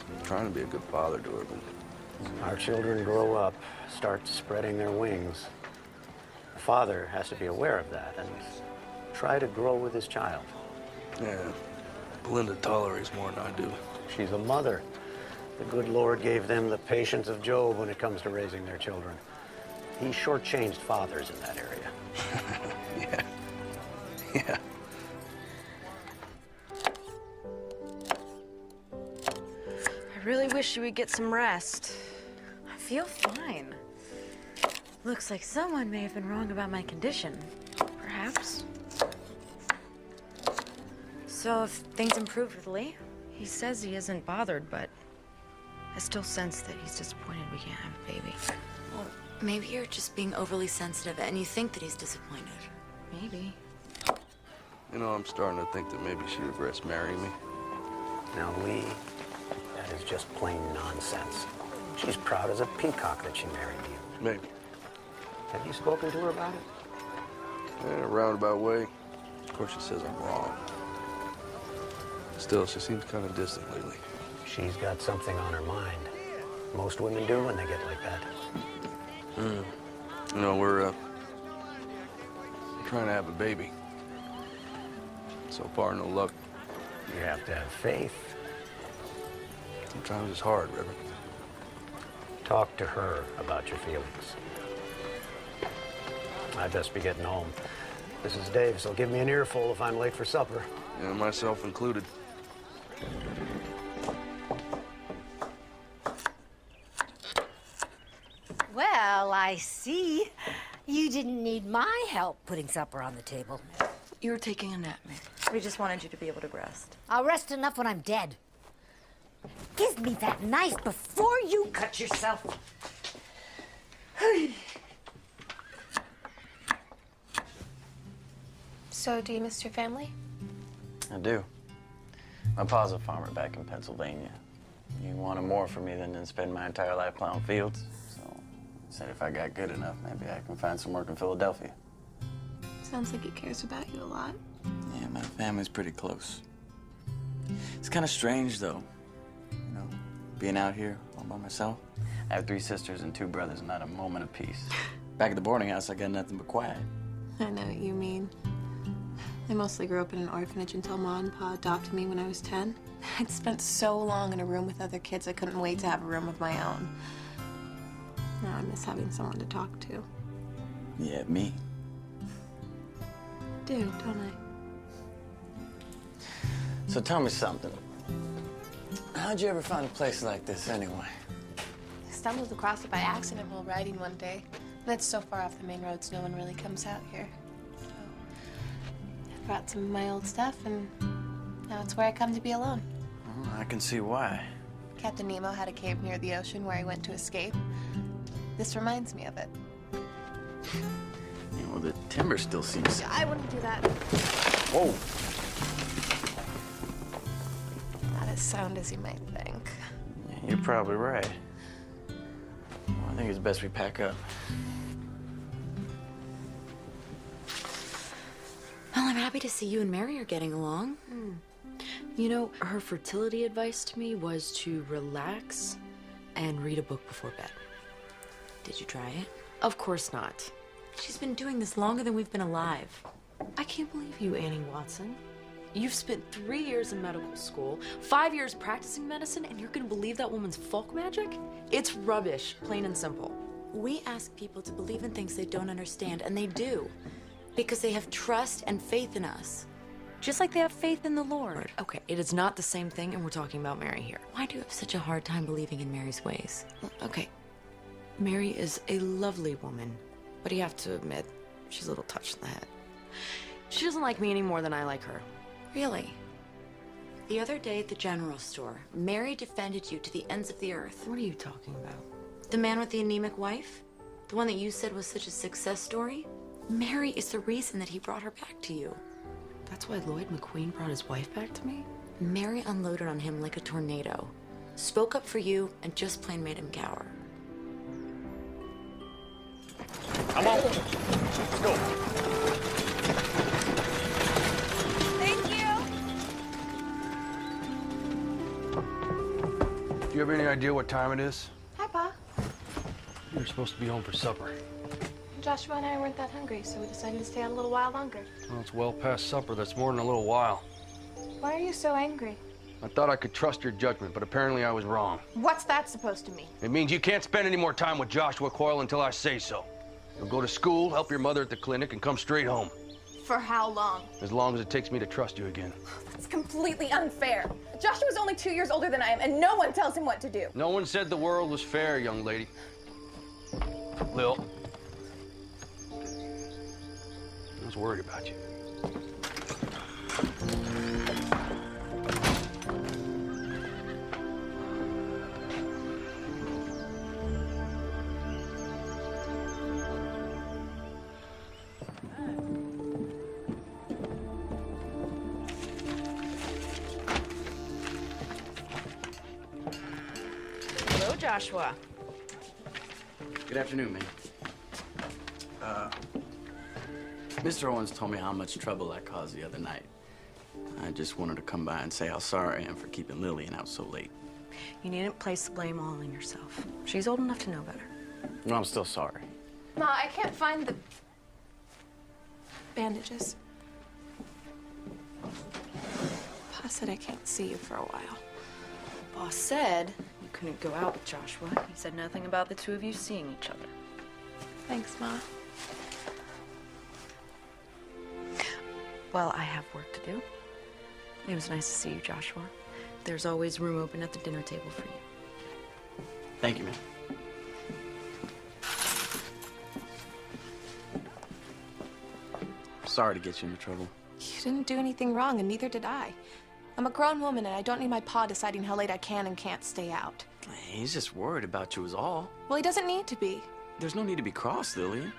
I'm trying to be a good father to her, but... Our children grow up, start spreading their wings. The father has to be aware of that and try to grow with his child. Yeah, Belinda tolerates more than I do. She's a mother. The good Lord gave them the patience of Job when it comes to raising their children. He shortchanged fathers in that area. Yeah. I really wish you would get some rest. I feel fine. Looks like someone may have been wrong about my condition. Perhaps. So if things improved with Lee, he says he isn't bothered, but I still sense that he's disappointed we can't have a baby. Well, maybe you're just being overly sensitive and you think that he's disappointed. Maybe. You know, I'm starting to think that maybe she regrets marrying me. Now, Lee, that is just plain nonsense. She's proud as a peacock that she married you. Maybe. Have you spoken to her about it? In a roundabout way. Of course, she says I'm wrong. Still, she seems kind of distant lately. She's got something on her mind. Most women do when they get like that. You know, we're trying to have a baby. So far, no luck. You have to have faith. Sometimes it's hard, Reverend. Talk to her about your feelings. I'd best be getting home. Mrs. Davis will give me an earful if I'm late for supper. Yeah, myself included. Well, I see. You didn't need my help putting supper on the table. You were taking a nap, Mary. We just wanted you to be able to rest. I'll rest enough when I'm dead. Give me that knife before you cut yourself. So, do you miss your family? I do. My pa's a farmer back in Pennsylvania. He wanted more from me than to spend my entire life plowing fields. So I said if I got good enough, maybe I can find some work in Philadelphia. Sounds like he cares about you a lot. Yeah, my family's pretty close. It's kind of strange, though. You know, being out here all by myself. I have 3 sisters and 2 brothers, not a moment of peace. Back at the boarding house, I got nothing but quiet. I know what you mean. I mostly grew up in an orphanage until Ma and Pa adopted me when I was 10. I'd spent so long in a room with other kids, I couldn't wait to have a room of my own. Now I miss having someone to talk to. Yeah, me. I do, don't I? So tell me something. How'd you ever find a place like this anyway? I stumbled across it by accident while riding one day. And it's so far off the main roads, no one really comes out here. So I brought some of my old stuff, and now it's where I come to be alone. Well, I can see why. Captain Nemo had a cave near the ocean where he went to escape. This reminds me of it. Yeah, well, the timber still seems... I wouldn't do that. Whoa! Not as sound as you might think. Yeah, you're probably right. Well, I think it's best we pack up. Well, I mean, happy to see you and Mary are getting along. You know, her fertility advice to me was to relax and read a book before bed. Did you try it? Of course not. She's been doing this longer than we've been alive. I can't believe you, Annie Watson. You've spent 3 years in medical school, 5 years practicing medicine, and you're gonna believe that woman's folk magic? It's rubbish, plain and simple. We ask people to believe in things they don't understand, and they do. Because they have trust and faith in us. Just like they have faith in the Lord. Okay, it is not the same thing, and we're talking about Mary here. Why do you have such a hard time believing in Mary's ways? Okay, Mary is a lovely woman, but you have to admit, she's a little touched in the head. She doesn't like me any more than I like her. Really? The other day at the general store, Mary defended you to the ends of the earth. What are you talking about? The man with the anemic wife? The one that you said was such a success story? Mary is the reason that he brought her back to you. That's why Lloyd McQueen brought his wife back to me? Mary unloaded on him like a tornado. Spoke up for you and just plain made him cower. Come on. Let's go. Thank you. Do you have any idea what time it is? Hi, Pa. You're supposed to be home for supper. Joshua and I weren't that hungry, so we decided to stay out a little while longer. Well, it's well past supper. That's more than a little while. Why are you so angry? I thought I could trust your judgment, but apparently I was wrong. What's that supposed to mean? It means you can't spend any more time with Joshua Coyle until I say so. You'll go to school, help your mother at the clinic, and come straight home. For how long? As long as it takes me to trust you again. That's completely unfair. Joshua's only 2 years older than I am, and no one tells him what to do. No one said the world was fair, young lady. Lil, I was worried about you. Hello, Joshua. Good afternoon, ma'am. Mr. Owens told me how much trouble I caused the other night. I just wanted to come by and say how sorry I am for keeping Lillian out so late. You needn't place the blame all on yourself. She's old enough to know better. No, I'm still sorry. Ma, I can't find the bandages. Pa said I can't see you for a while. Boss said you couldn't go out with Joshua. He said nothing about the two of you seeing each other. Thanks, Ma. Well, I have work to do. It was nice to see you, Joshua. There's always room open at the dinner table for you. Thank you, ma'am. Sorry to get you into trouble. You didn't do anything wrong, and neither did I. I'm a grown woman, and I don't need my pa deciding how late I can and can't stay out. He's just worried about you is all. Well, he doesn't need to be. There's no need to be cross, Lillian.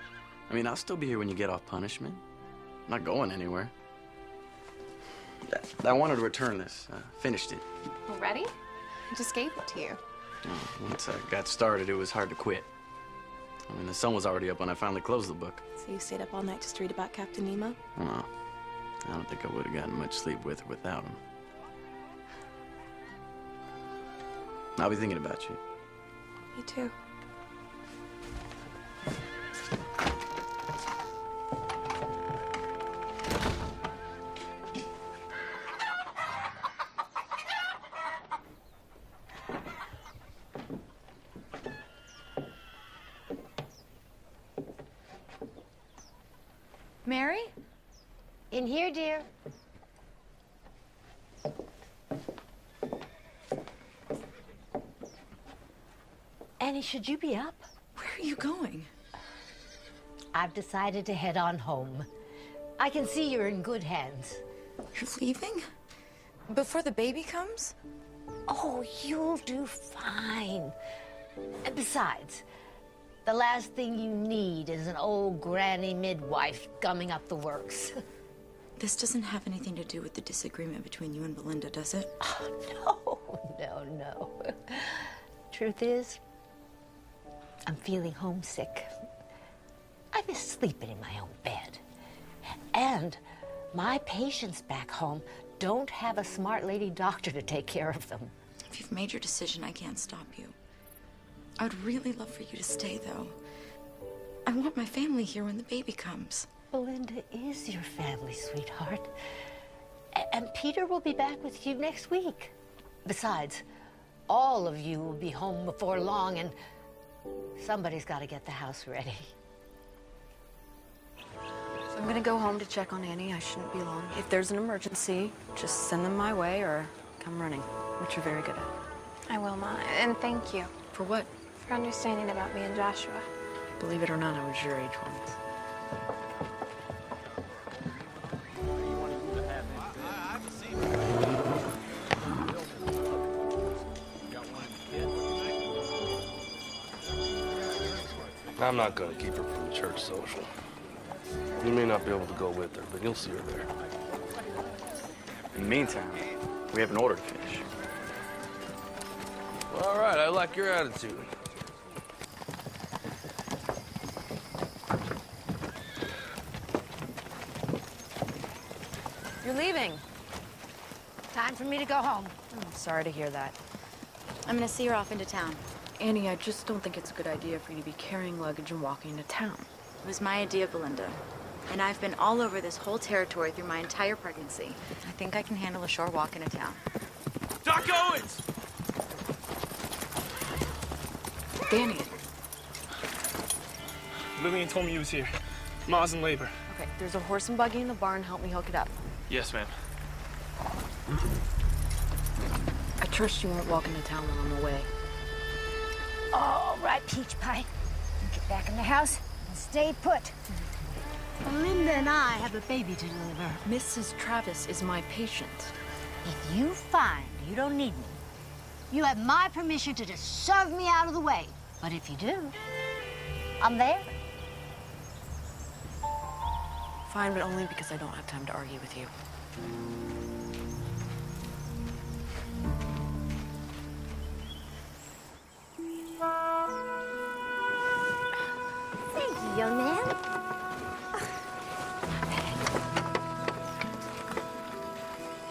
I mean, I'll still be here when you get off punishment. I'm not going anywhere. I wanted to return this. Finished it. Already? I just gave it to you. Once I got started, it was hard to quit. I mean, the sun was already up when I finally closed the book. So you stayed up all night just to read about Captain Nemo? No, I don't think I would have gotten much sleep with or without him. I'll be thinking about you. Me too. Mary? In here, dear. Annie, should you be up? Where are you going? I've decided to head on home. I can see you're in good hands. You're leaving? Before the baby comes? Oh, you'll do fine. And besides, the last thing you need is an old granny midwife gumming up the works. This doesn't have anything to do with the disagreement between you and Belinda, does it? Oh, no. Truth is, I'm feeling homesick. I miss sleeping in my own bed. And My patients back home don't have a smart lady doctor to take care of them. If you've made your decision, I can't stop you. I would really love for you to stay, though. I want my family here when the baby comes. Belinda is your family, sweetheart. And Peter will be back with you next week. Besides, all of you will be home before long, and somebody's got to get the house ready. So I'm gonna go home to check on Annie. I shouldn't be long. If there's an emergency, just send them my way or come running, which you're very good at. I will, Ma, and thank you. For what? For understanding about me and Joshua. Believe it or not, I was your age once. I'm not gonna keep her from the church social. You may not be able to go with her, but you'll see her there. In the meantime, we have an order to finish. Well, all right, I like your attitude. You're leaving. Time for me to go home. I'm sorry to hear that. I'm gonna see her off into town. Annie, I just don't think it's a good idea for you to be carrying luggage and walking into town. It was my idea, Belinda. And I've been all over this whole territory through my entire pregnancy. I think I can handle a short walk into town. Doc Owens! Danny. Lillian told me you was here. Ma's in labor. Okay, there's a horse and buggy in the barn. Help me hook it up. Yes, ma'am. I trust you won't walk into town while I'm away. All right, Peach Pie. Get back in the house and stay put. Belinda and I have a baby to deliver. Mrs. Travis is my patient. If you find you don't need me, you have my permission to just shove me out of the way. But if you do, I'm there. Fine, but only because I don't have time to argue with you. Thank you, young man.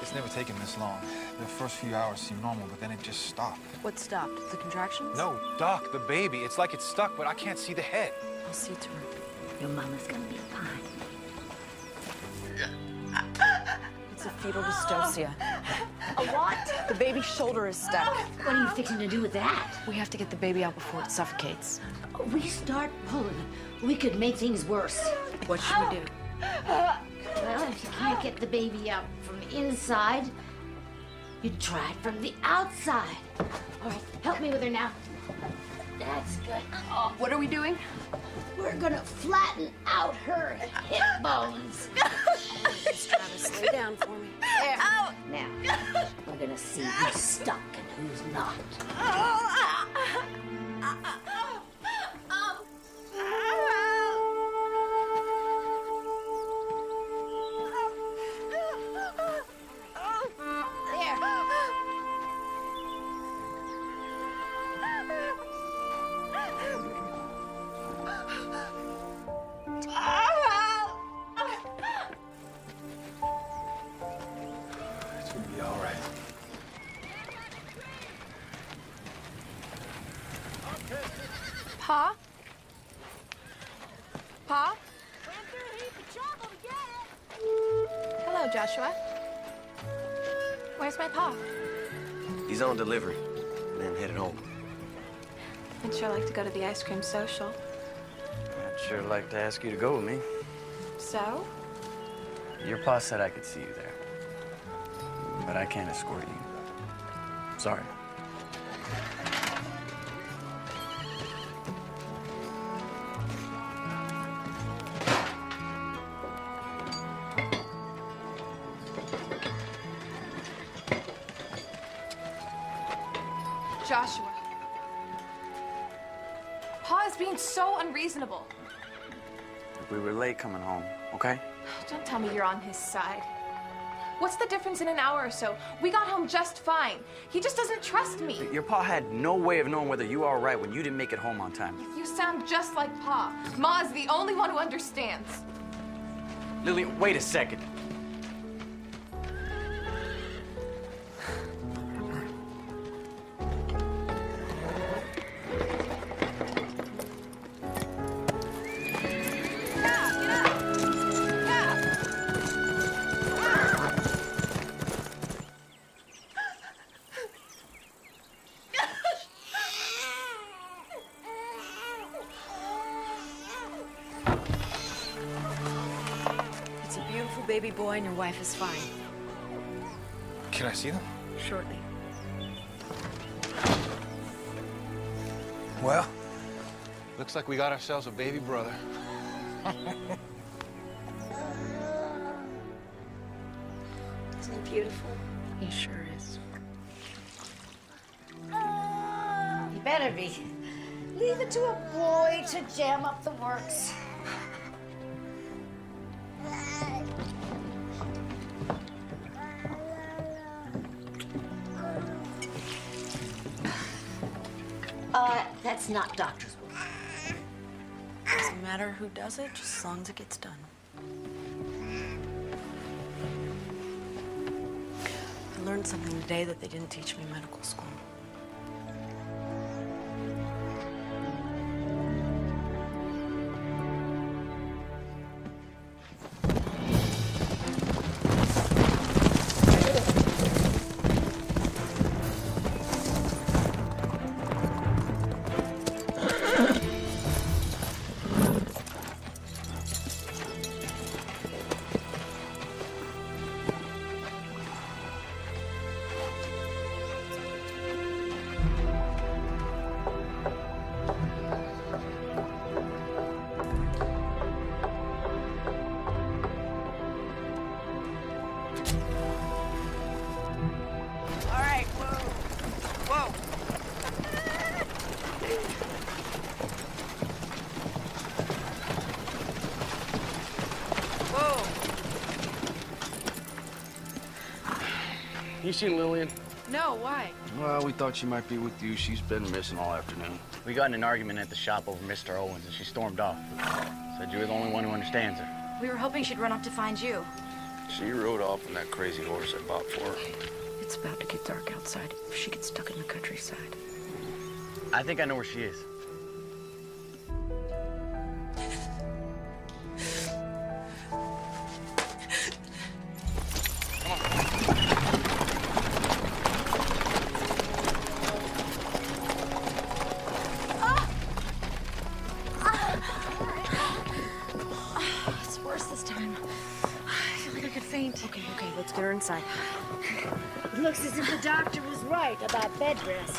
It's never taken this long. The first few hours seem normal, but then it just stopped. What stopped? The contractions? No, Doc, the baby. It's like it's stuck, but I can't see the head. I'll see to her. Your mama's gonna be fine. It's a fetal dystocia. A what? The baby's shoulder is stuck. What are you fixing to do with that? We have to get the baby out before it suffocates. We start pulling. We could make things worse. What should we do? Well, if you can't get the baby out from inside, you try it from the outside. All right, help me with her now. That's good. Oh, what are we doing? We're gonna flatten out her hip bones. Miss Travis, lay down for me. There. Now, we're gonna see who's stuck and who's not. It's gonna be all right. Pa? Pa? Hello, Joshua. Where's my pa? He's on delivery, and then headed home. I'd sure like to go to the ice cream social. I'd sure like to ask you to go with me. So? Your pa said I could see you there, but I can't escort you. Sorry. Joshua. Pa is being so unreasonable. We were late coming home, okay? Don't tell me you're on his side. What's the difference in an hour or so? We got home just fine. He just doesn't trust me. Your pa had no way of knowing whether you were all right when you didn't make it home on time. You sound just like Pa. Ma is the only one who understands. Lily, wait a second. baby boy and your wife is fine. Can I see them? Shortly. Well, looks like we got ourselves a baby brother. Isn't he beautiful? He sure is. He better be. Leave it to a boy to jam up the works. That's not doctor's work. Doesn't matter who does it, just as long as it gets done. I learned something today that they didn't teach me in medical school. You seen Lillian? No, why? Well, we thought she might be with you. She's been missing all afternoon. We got in an argument at the shop over Mr. Owens, and she stormed off. Said you were the only one who understands her. We were hoping she'd run off to find you. She rode off on that crazy horse I bought for her. It's about to get dark outside if she gets stuck in the countryside. I think I know where she is. Let's get her inside. It looks as if the doctor was right about bed rest.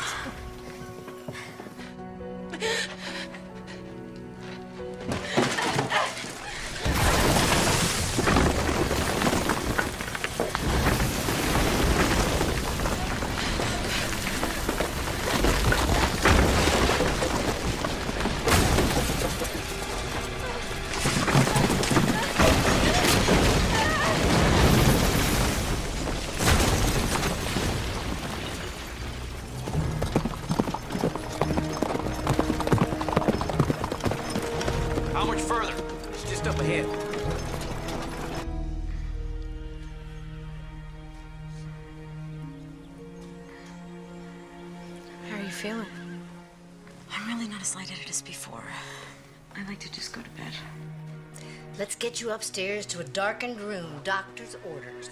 Feeling? I'm really not as lightheaded as before. I'd like to just go to bed. Let's get you upstairs to a darkened room. Doctor's orders.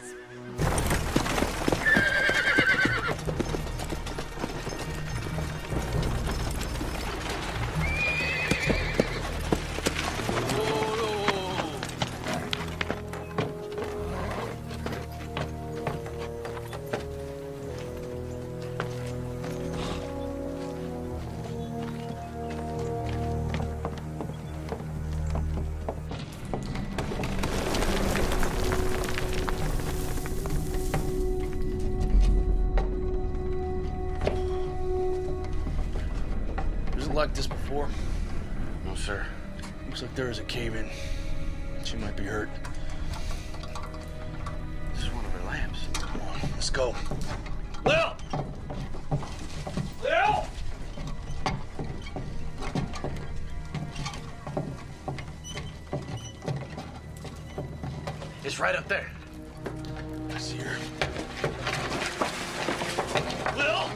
Like this before? No, sir. Looks like there is a cave-in. She might be hurt. This is one of her lamps. Come on, let's go. Lil! Lil! It's right up there. I see her. Lil!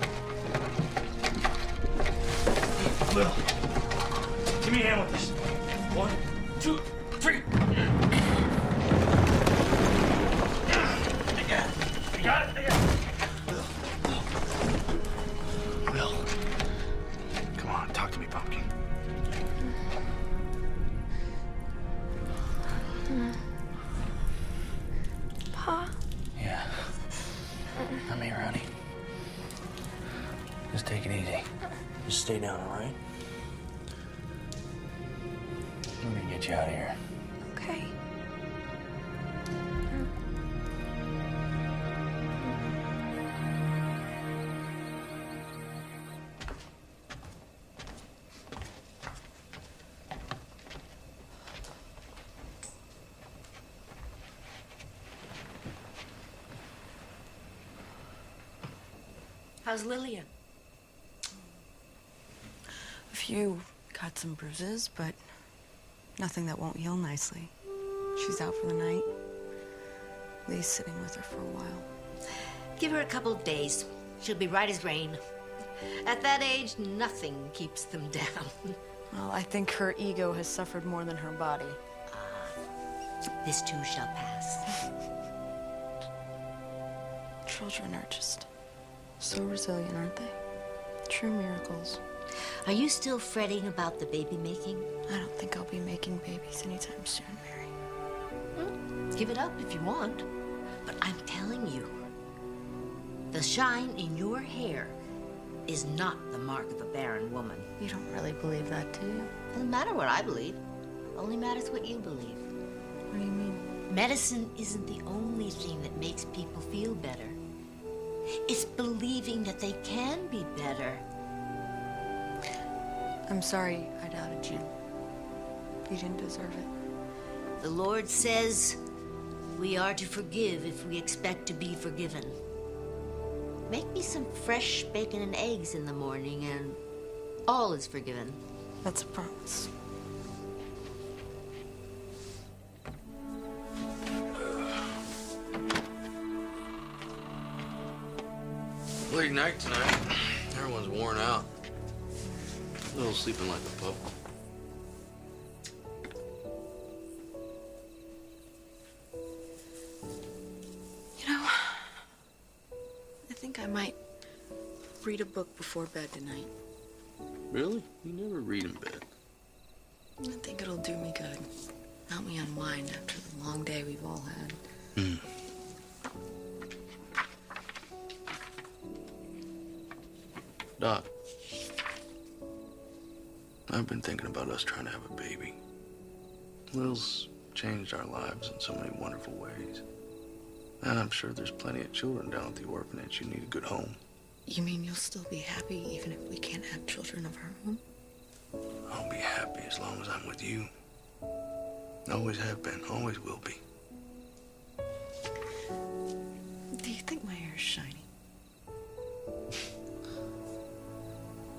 Lil, give me a hand with this. 1, 2, 3. I got it. You got it? I got it. Lil. Come on, talk to me, pumpkin. stay down, all right? We're gonna get you out of here. Okay. How's Lillian? A few. Got some bruises, but nothing that won't heal nicely. She's out for the night. Lee's sitting with her for a while. Give her a couple of days. She'll be right as rain. At that age, nothing keeps them down. Well, I think her ego has suffered more than her body. This too shall pass. Children are just so resilient, aren't they? True miracles. Are you still fretting about the baby making? I don't think I'll be making babies anytime soon, Mary. Give it up if you want. But I'm telling you, the shine in your hair is not the mark of a barren woman. You don't really believe that, do you? Doesn't matter what I believe. Only matters what you believe. What do you mean? Medicine isn't the only thing that makes people feel better. It's believing that they can be better. I'm sorry I doubted you. You didn't deserve it. The Lord says we are to forgive if we expect to be forgiven. Make me some fresh bacon and eggs in the morning and all is forgiven. That's a promise. Late night tonight. Everyone's worn out. Little sleeping like a pup. You know, I think I might read a book before bed tonight. Really? You never read in bed. I think it'll do me good. Help me unwind after the long day we've all had. Doc, I've been thinking about us trying to have a baby. Lil's changed our lives in so many wonderful ways. And I'm sure there's plenty of children down at the orphanage who need a good home. You mean you'll still be happy even if we can't have children of our own? I'll be happy as long as I'm with you. Always have been, always will be. Do you think my hair's shiny?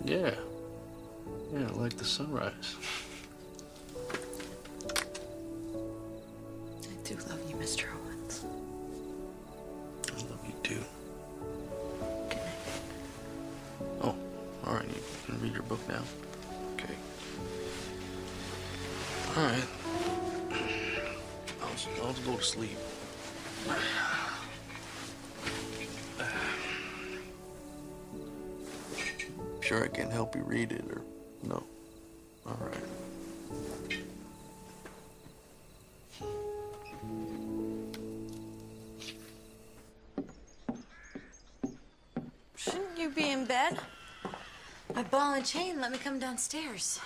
Yeah. Yeah, like the sunrise. I do love you, Mr. Owens. I love you too. Good night. Oh, all right. You can read your book now. Okay. All right. I'll just go to sleep. Sure I can help you read it, or no? All right. Shouldn't you be in bed? My ball and chain let me come downstairs.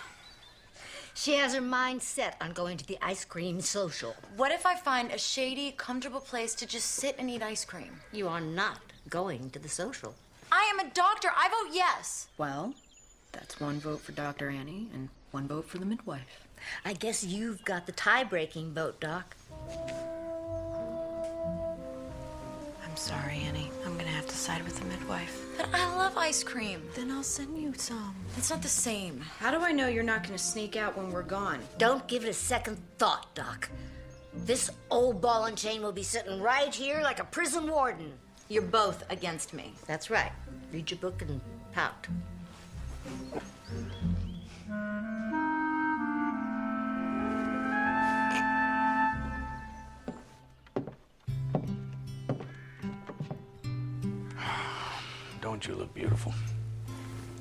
She has her mind set on going to the ice cream social. What if I find a shady, comfortable place to just sit and eat ice cream? You are not going to the social. I am a doctor. I vote yes. Well, that's one vote for Dr. Annie and one vote for the midwife. I guess you've got the tie-breaking vote, Doc. I'm sorry, Annie. I'm gonna have to side with the midwife. But I love ice cream. Then I'll send you some. It's not the same. How do I know you're not going to sneak out when we're gone? Don't give it a second thought, Doc. This old ball and chain will be sitting right here like a prison warden. You're both against me. That's right. Read your book and pout. Don't you look beautiful?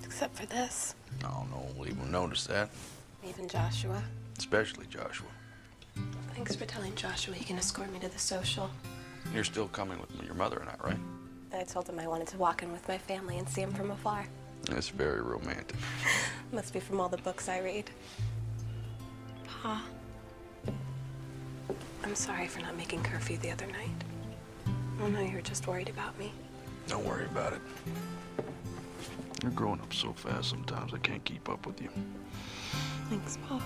Except for this. Oh, no one will notice that. Even Joshua. Especially Joshua. Thanks for telling Joshua he can escort me to the social. You're still coming with your mother and I, right? I told him I wanted to walk in with my family and see him from afar. That's very romantic. Must be from all the books I read. Pa, I'm sorry for not making curfew the other night. I know you were just worried about me. Don't worry about it. You're growing up so fast sometimes I can't keep up with you. Thanks, Pa.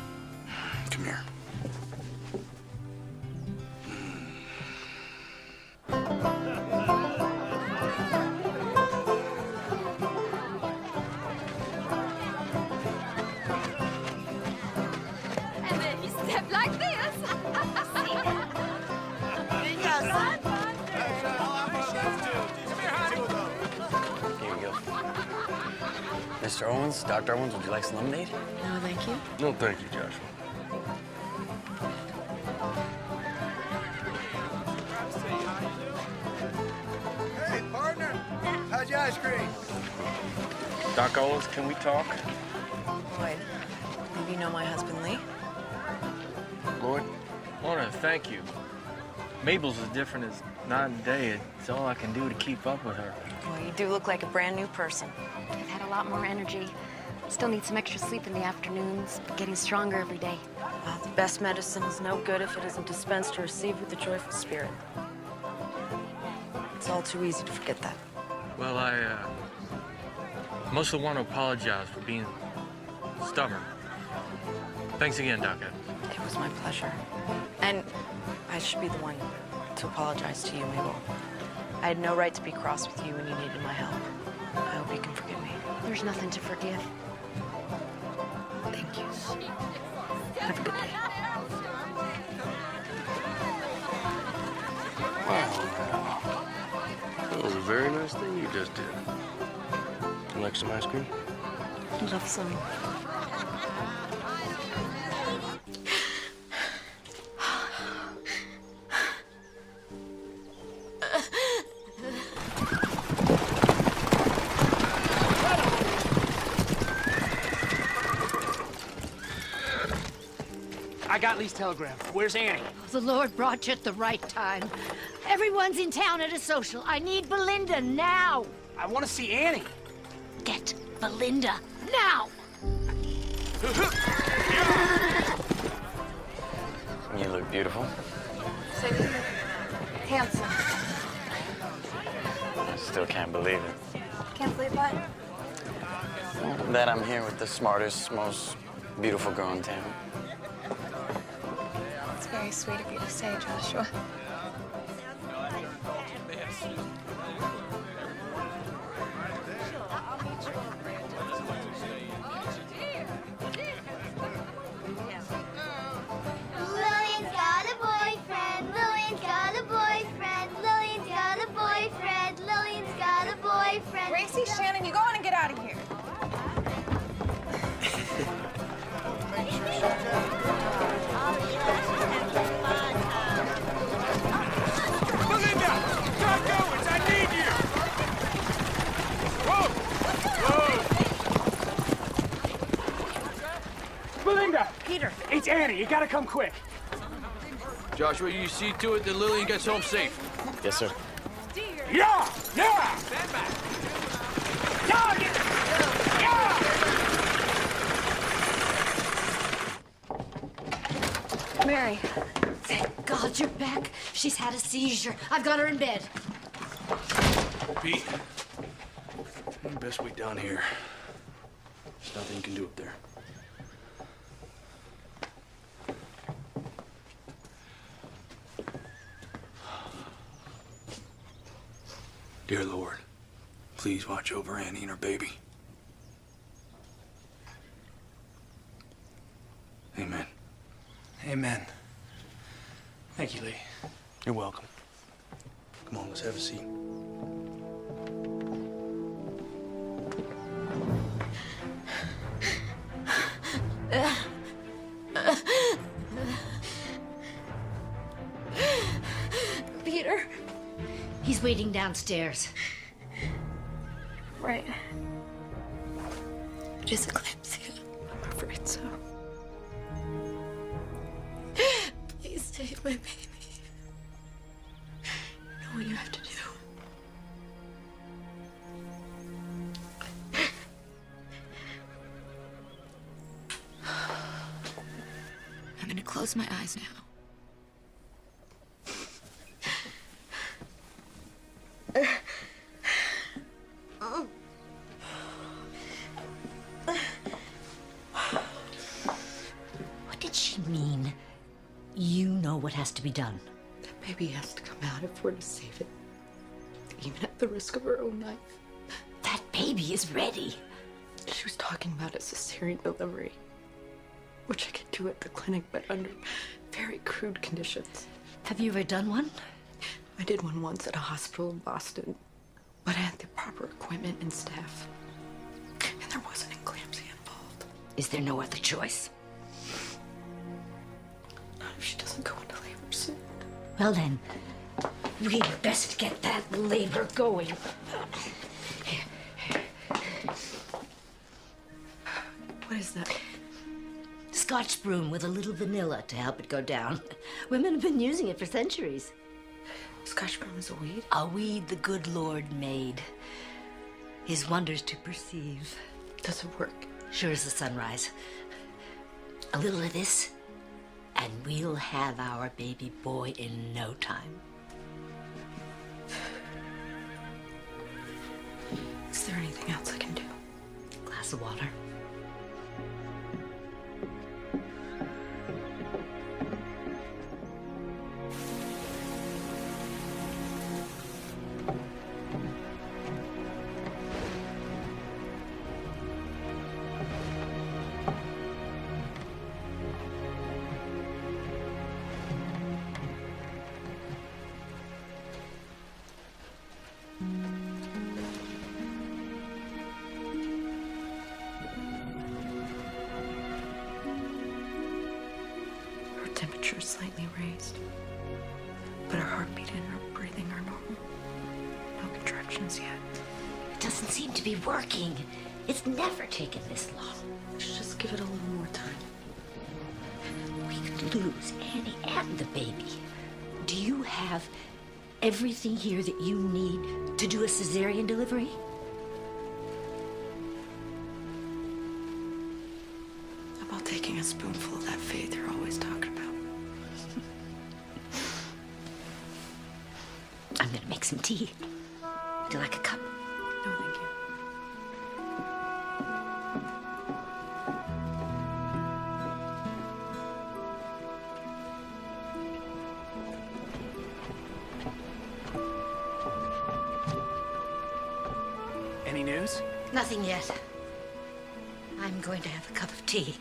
Come here. And then you step like this. Here you go. Mr. Owens, Dr. Owens, would you like some lemonade? No, thank you. No, thank you, Joshua. Hey, partner. How's your ice cream? Doc Owens, can we talk? Lloyd, maybe you know my husband, Lee? Lloyd? I want to thank you. Mabel's as different as night and day. It's all I can do to keep up with her. Well, you do look like a brand new person. I've had a lot more energy. Still need some extra sleep in the afternoons, but getting stronger every day. Well, the best medicine is no good if it isn't dispensed or received with a joyful spirit. It's all too easy to forget that. Well, I mostly want to apologize for being stubborn. Thanks again, Doc Evans. It was my pleasure. And I should be the one to apologize to you, Mabel. I had no right to be cross with you when you needed my help. I hope you can forgive me. There's nothing to forgive. Thank you. Have a good day. Wow. That was a very nice thing you just did. You like some ice cream? I'd love some. I got Lee's telegram. Where's Annie? The Lord brought you at the right time. Everyone's in town at a social. I need Belinda now. I want to see Annie. Get Belinda now. You look beautiful. Handsome. I still can't believe it. Can't believe what? That I'm here with the smartest, most beautiful girl in town. It's very sweet of you to say, Joshua. Lillian's got a boyfriend. Lillian's got a boyfriend. Lillian's got a boyfriend. Lillian's got a boyfriend. Gracie, Shannon, you go on and get out of here. Belinda! Doc Owens, I need you! Whoa! Whoa! Belinda! Peter! It's Annie. You gotta come quick. Joshua, you see to it that Lillian gets home safe. Yes, sir. Yeah! Yeah! Mary. Thank God you're back. She's had a seizure. I've got her in bed. Pete, best we done here. There's nothing you can do up there. Dear Lord, please watch over Annie and her baby. Amen. Amen. Thank you, Lee. You're welcome. Come on, let's have a seat. Peter. He's waiting downstairs. Right. Just eclampsia. I'm afraid so. Please save my baby. You know what you have to do. close my eyes now. What did she mean? You know what has to be done. That baby has to come out if we're to save it, even at the risk of her own life. That baby is ready. She was talking about a cesarean delivery, which I could do at the clinic, but under very crude conditions. Have you ever done one? I did one once at a hospital in Boston, but I had the proper equipment and staff, and there wasn't eclampsia involved. Is there no other choice? Not if she doesn't go into labor soon. Well then, we'd best get that labor going. What is that? Scotch broom with a little vanilla to help it go down. Women have been using it for centuries. Scotch broom is a weed? A weed the good Lord made. His wonders to perceive. Does it work? Sure as the sunrise. A little of this, and we'll have our baby boy in no time. Is there anything else I can do? Glass of water. Temperature is slightly raised, but her heartbeat and her breathing are normal. No contractions yet. It doesn't seem to be working. It's never taken this long. Let's just give it a little more time. We could lose Annie and the baby. Do you have everything here that you need to do a cesarean delivery? About taking a spoonful of that faith you're always talking about. I'm gonna make some tea. Would you like a cup? No, thank you. Any news? Nothing yet. I'm going to have a cup of tea.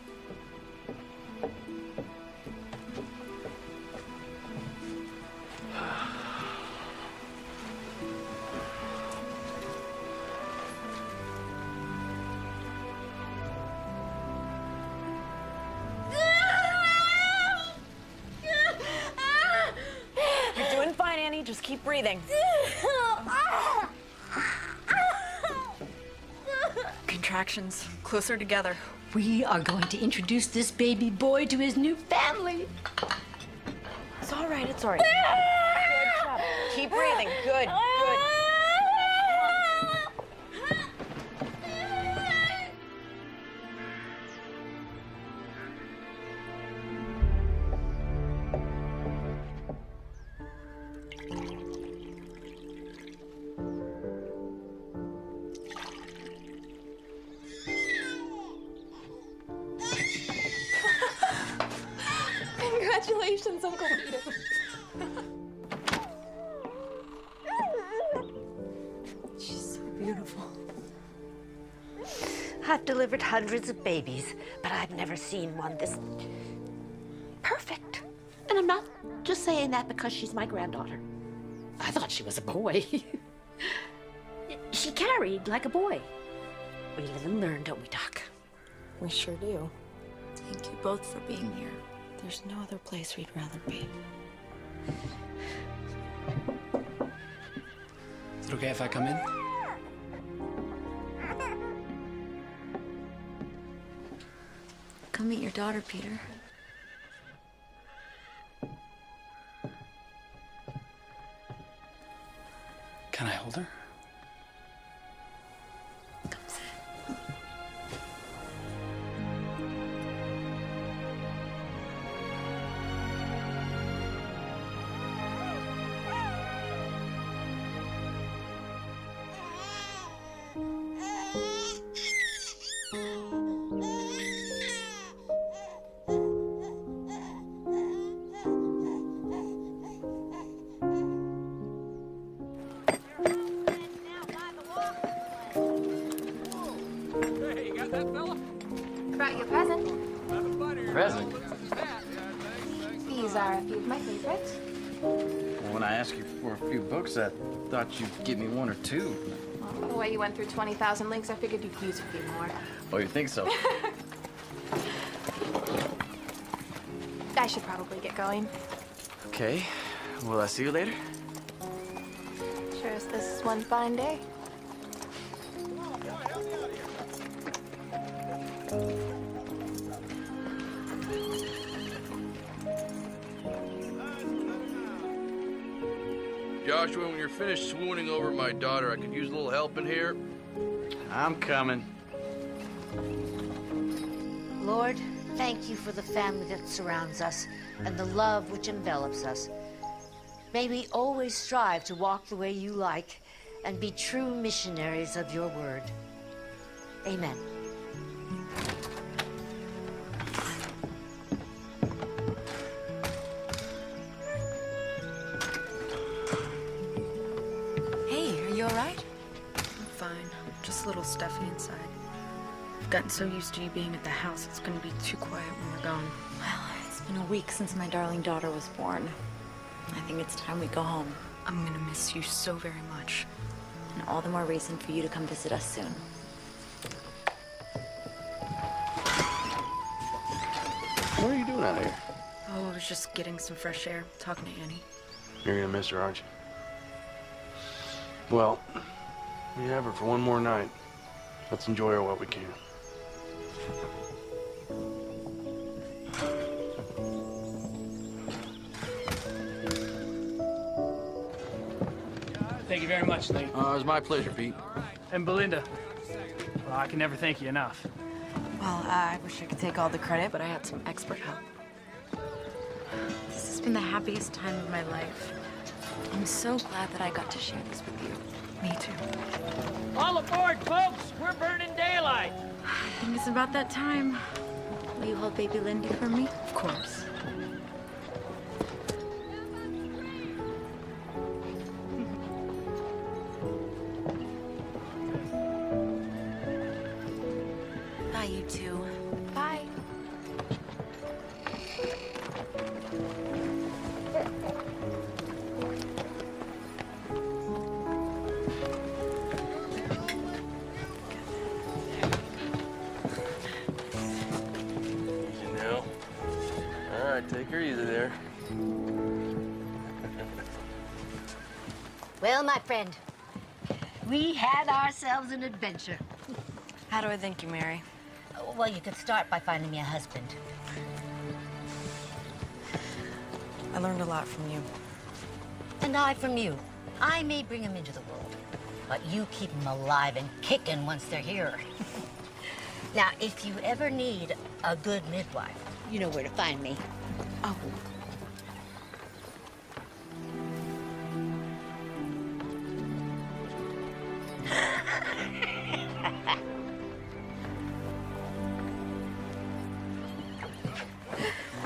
You're doing fine, Annie. Just keep breathing. Contractions closer together. We are going to introduce this baby boy to his new family. It's all right. It's all right. Good job. Keep breathing. Good. Good. Congratulations, Uncle Peter. She's so beautiful. I've delivered hundreds of babies, but I've never seen one this perfect. And I'm not just saying that because she's my granddaughter. I thought she was a boy. She carried like a boy. We live and learn, don't we, Doc? We sure do. Thank you both for being here. There's no other place we'd rather be. Is it okay if I come in? Come meet your daughter, Peter. Can I hold her? Come sit. present. These are a few of my favorites. Well, when I asked you for a few books, I thought you'd give me one or two. Well, the way you went through 20,000 links, I figured you'd use a few more. Oh, you think so? I should probably get going. Okay. Will I see you later? Sure as this is one fine day. Joshua, when you're finished swooning over my daughter, I could use a little help in here. I'm coming. Lord, thank you for the family that surrounds us and the love which envelops us. May we always strive to walk the way you like and be true missionaries of your word. Amen. Hey, are you all right? I'm fine. Just a little stuffy inside. I've gotten so used to you being at the house, it's gonna be too quiet when we're gone. Well, it's been a week since my darling daughter was born. I think it's time we go home. I'm gonna miss you so very much. And all the more reason for you to come visit us soon. What are you doing out here? Oh, I was just getting some fresh air, talking to Annie. You're gonna miss her, aren't you? Well, we have her for one more night. Let's enjoy her while we can. Thank you very much, Lee. It was my pleasure, Pete. And Belinda. Well, I can never thank you enough. Well, I wish I could take all the credit, but I had some expert help. This has been the happiest time of my life. I'm so glad that I got to share this with you. Me too. All aboard, folks! We're burning daylight! I think it's about that time. Will you hold baby Lindy for me? Of course. Bye, you two. Bye. Easy now. All right, take her easy there. Well, my friend, we had ourselves an adventure. How do I thank you, Mary? Well, you could start by finding me a husband. I learned a lot from you. And I from you. I may bring them into the world, but you keep them alive and kicking once they're here. Now, if you ever need a good midwife, you know where to find me. Oh.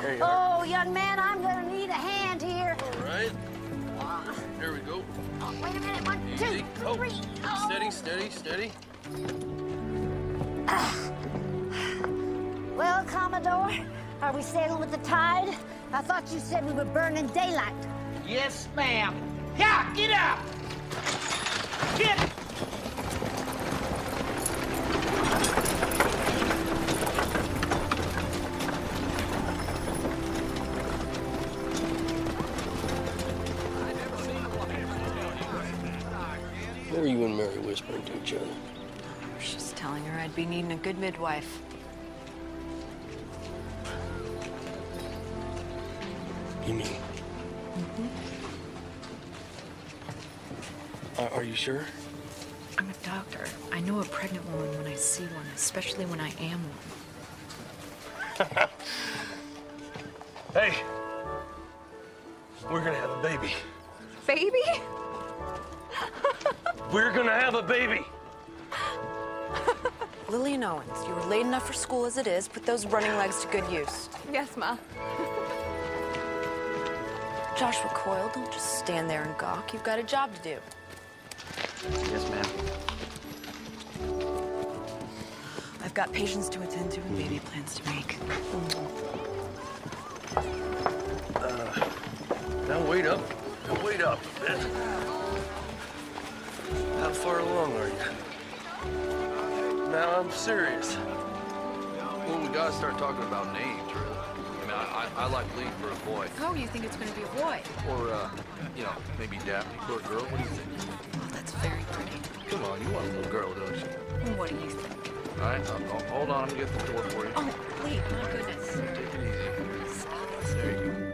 There you Oh, young man, I'm gonna need a hand here. All right. Here we go. Oh, wait a minute, 1, Easy. 2, 3. Oh. Steady, steady, steady. Well, Commodore, are we sailing with the tide? I thought you said we were burning daylight. Yes, ma'am. Yeah, get up! Get! What were you and Mary whispering to each other? I was just telling her I'd be needing a good midwife. You mean? Are you sure? I'm a doctor. I know a pregnant woman when I see one, especially when I am one. Hey, we're gonna have a baby. Baby? We're gonna have a baby. Lillian Owens, you were late enough for school as it is. Put those running legs to good use. Yes, Ma. Joshua Coyle, don't just stand there and gawk. You've got a job to do. Yes, ma'am. I've got patients to attend to and baby plans to make. wait up a bit. How far along are you? Now I'm serious. Well, we gotta start talking about names, really. I mean, I like Lee for a boy. Oh, you think it's going to be a boy? Or, you know, maybe Daphne for a girl. What do you think? Oh, that's very pretty. Come on, you want a little girl, don't you? What do you think? All right, hold on. I'm gonna get the door for you. Oh, Lee, my goodness. Take it easy. There you go.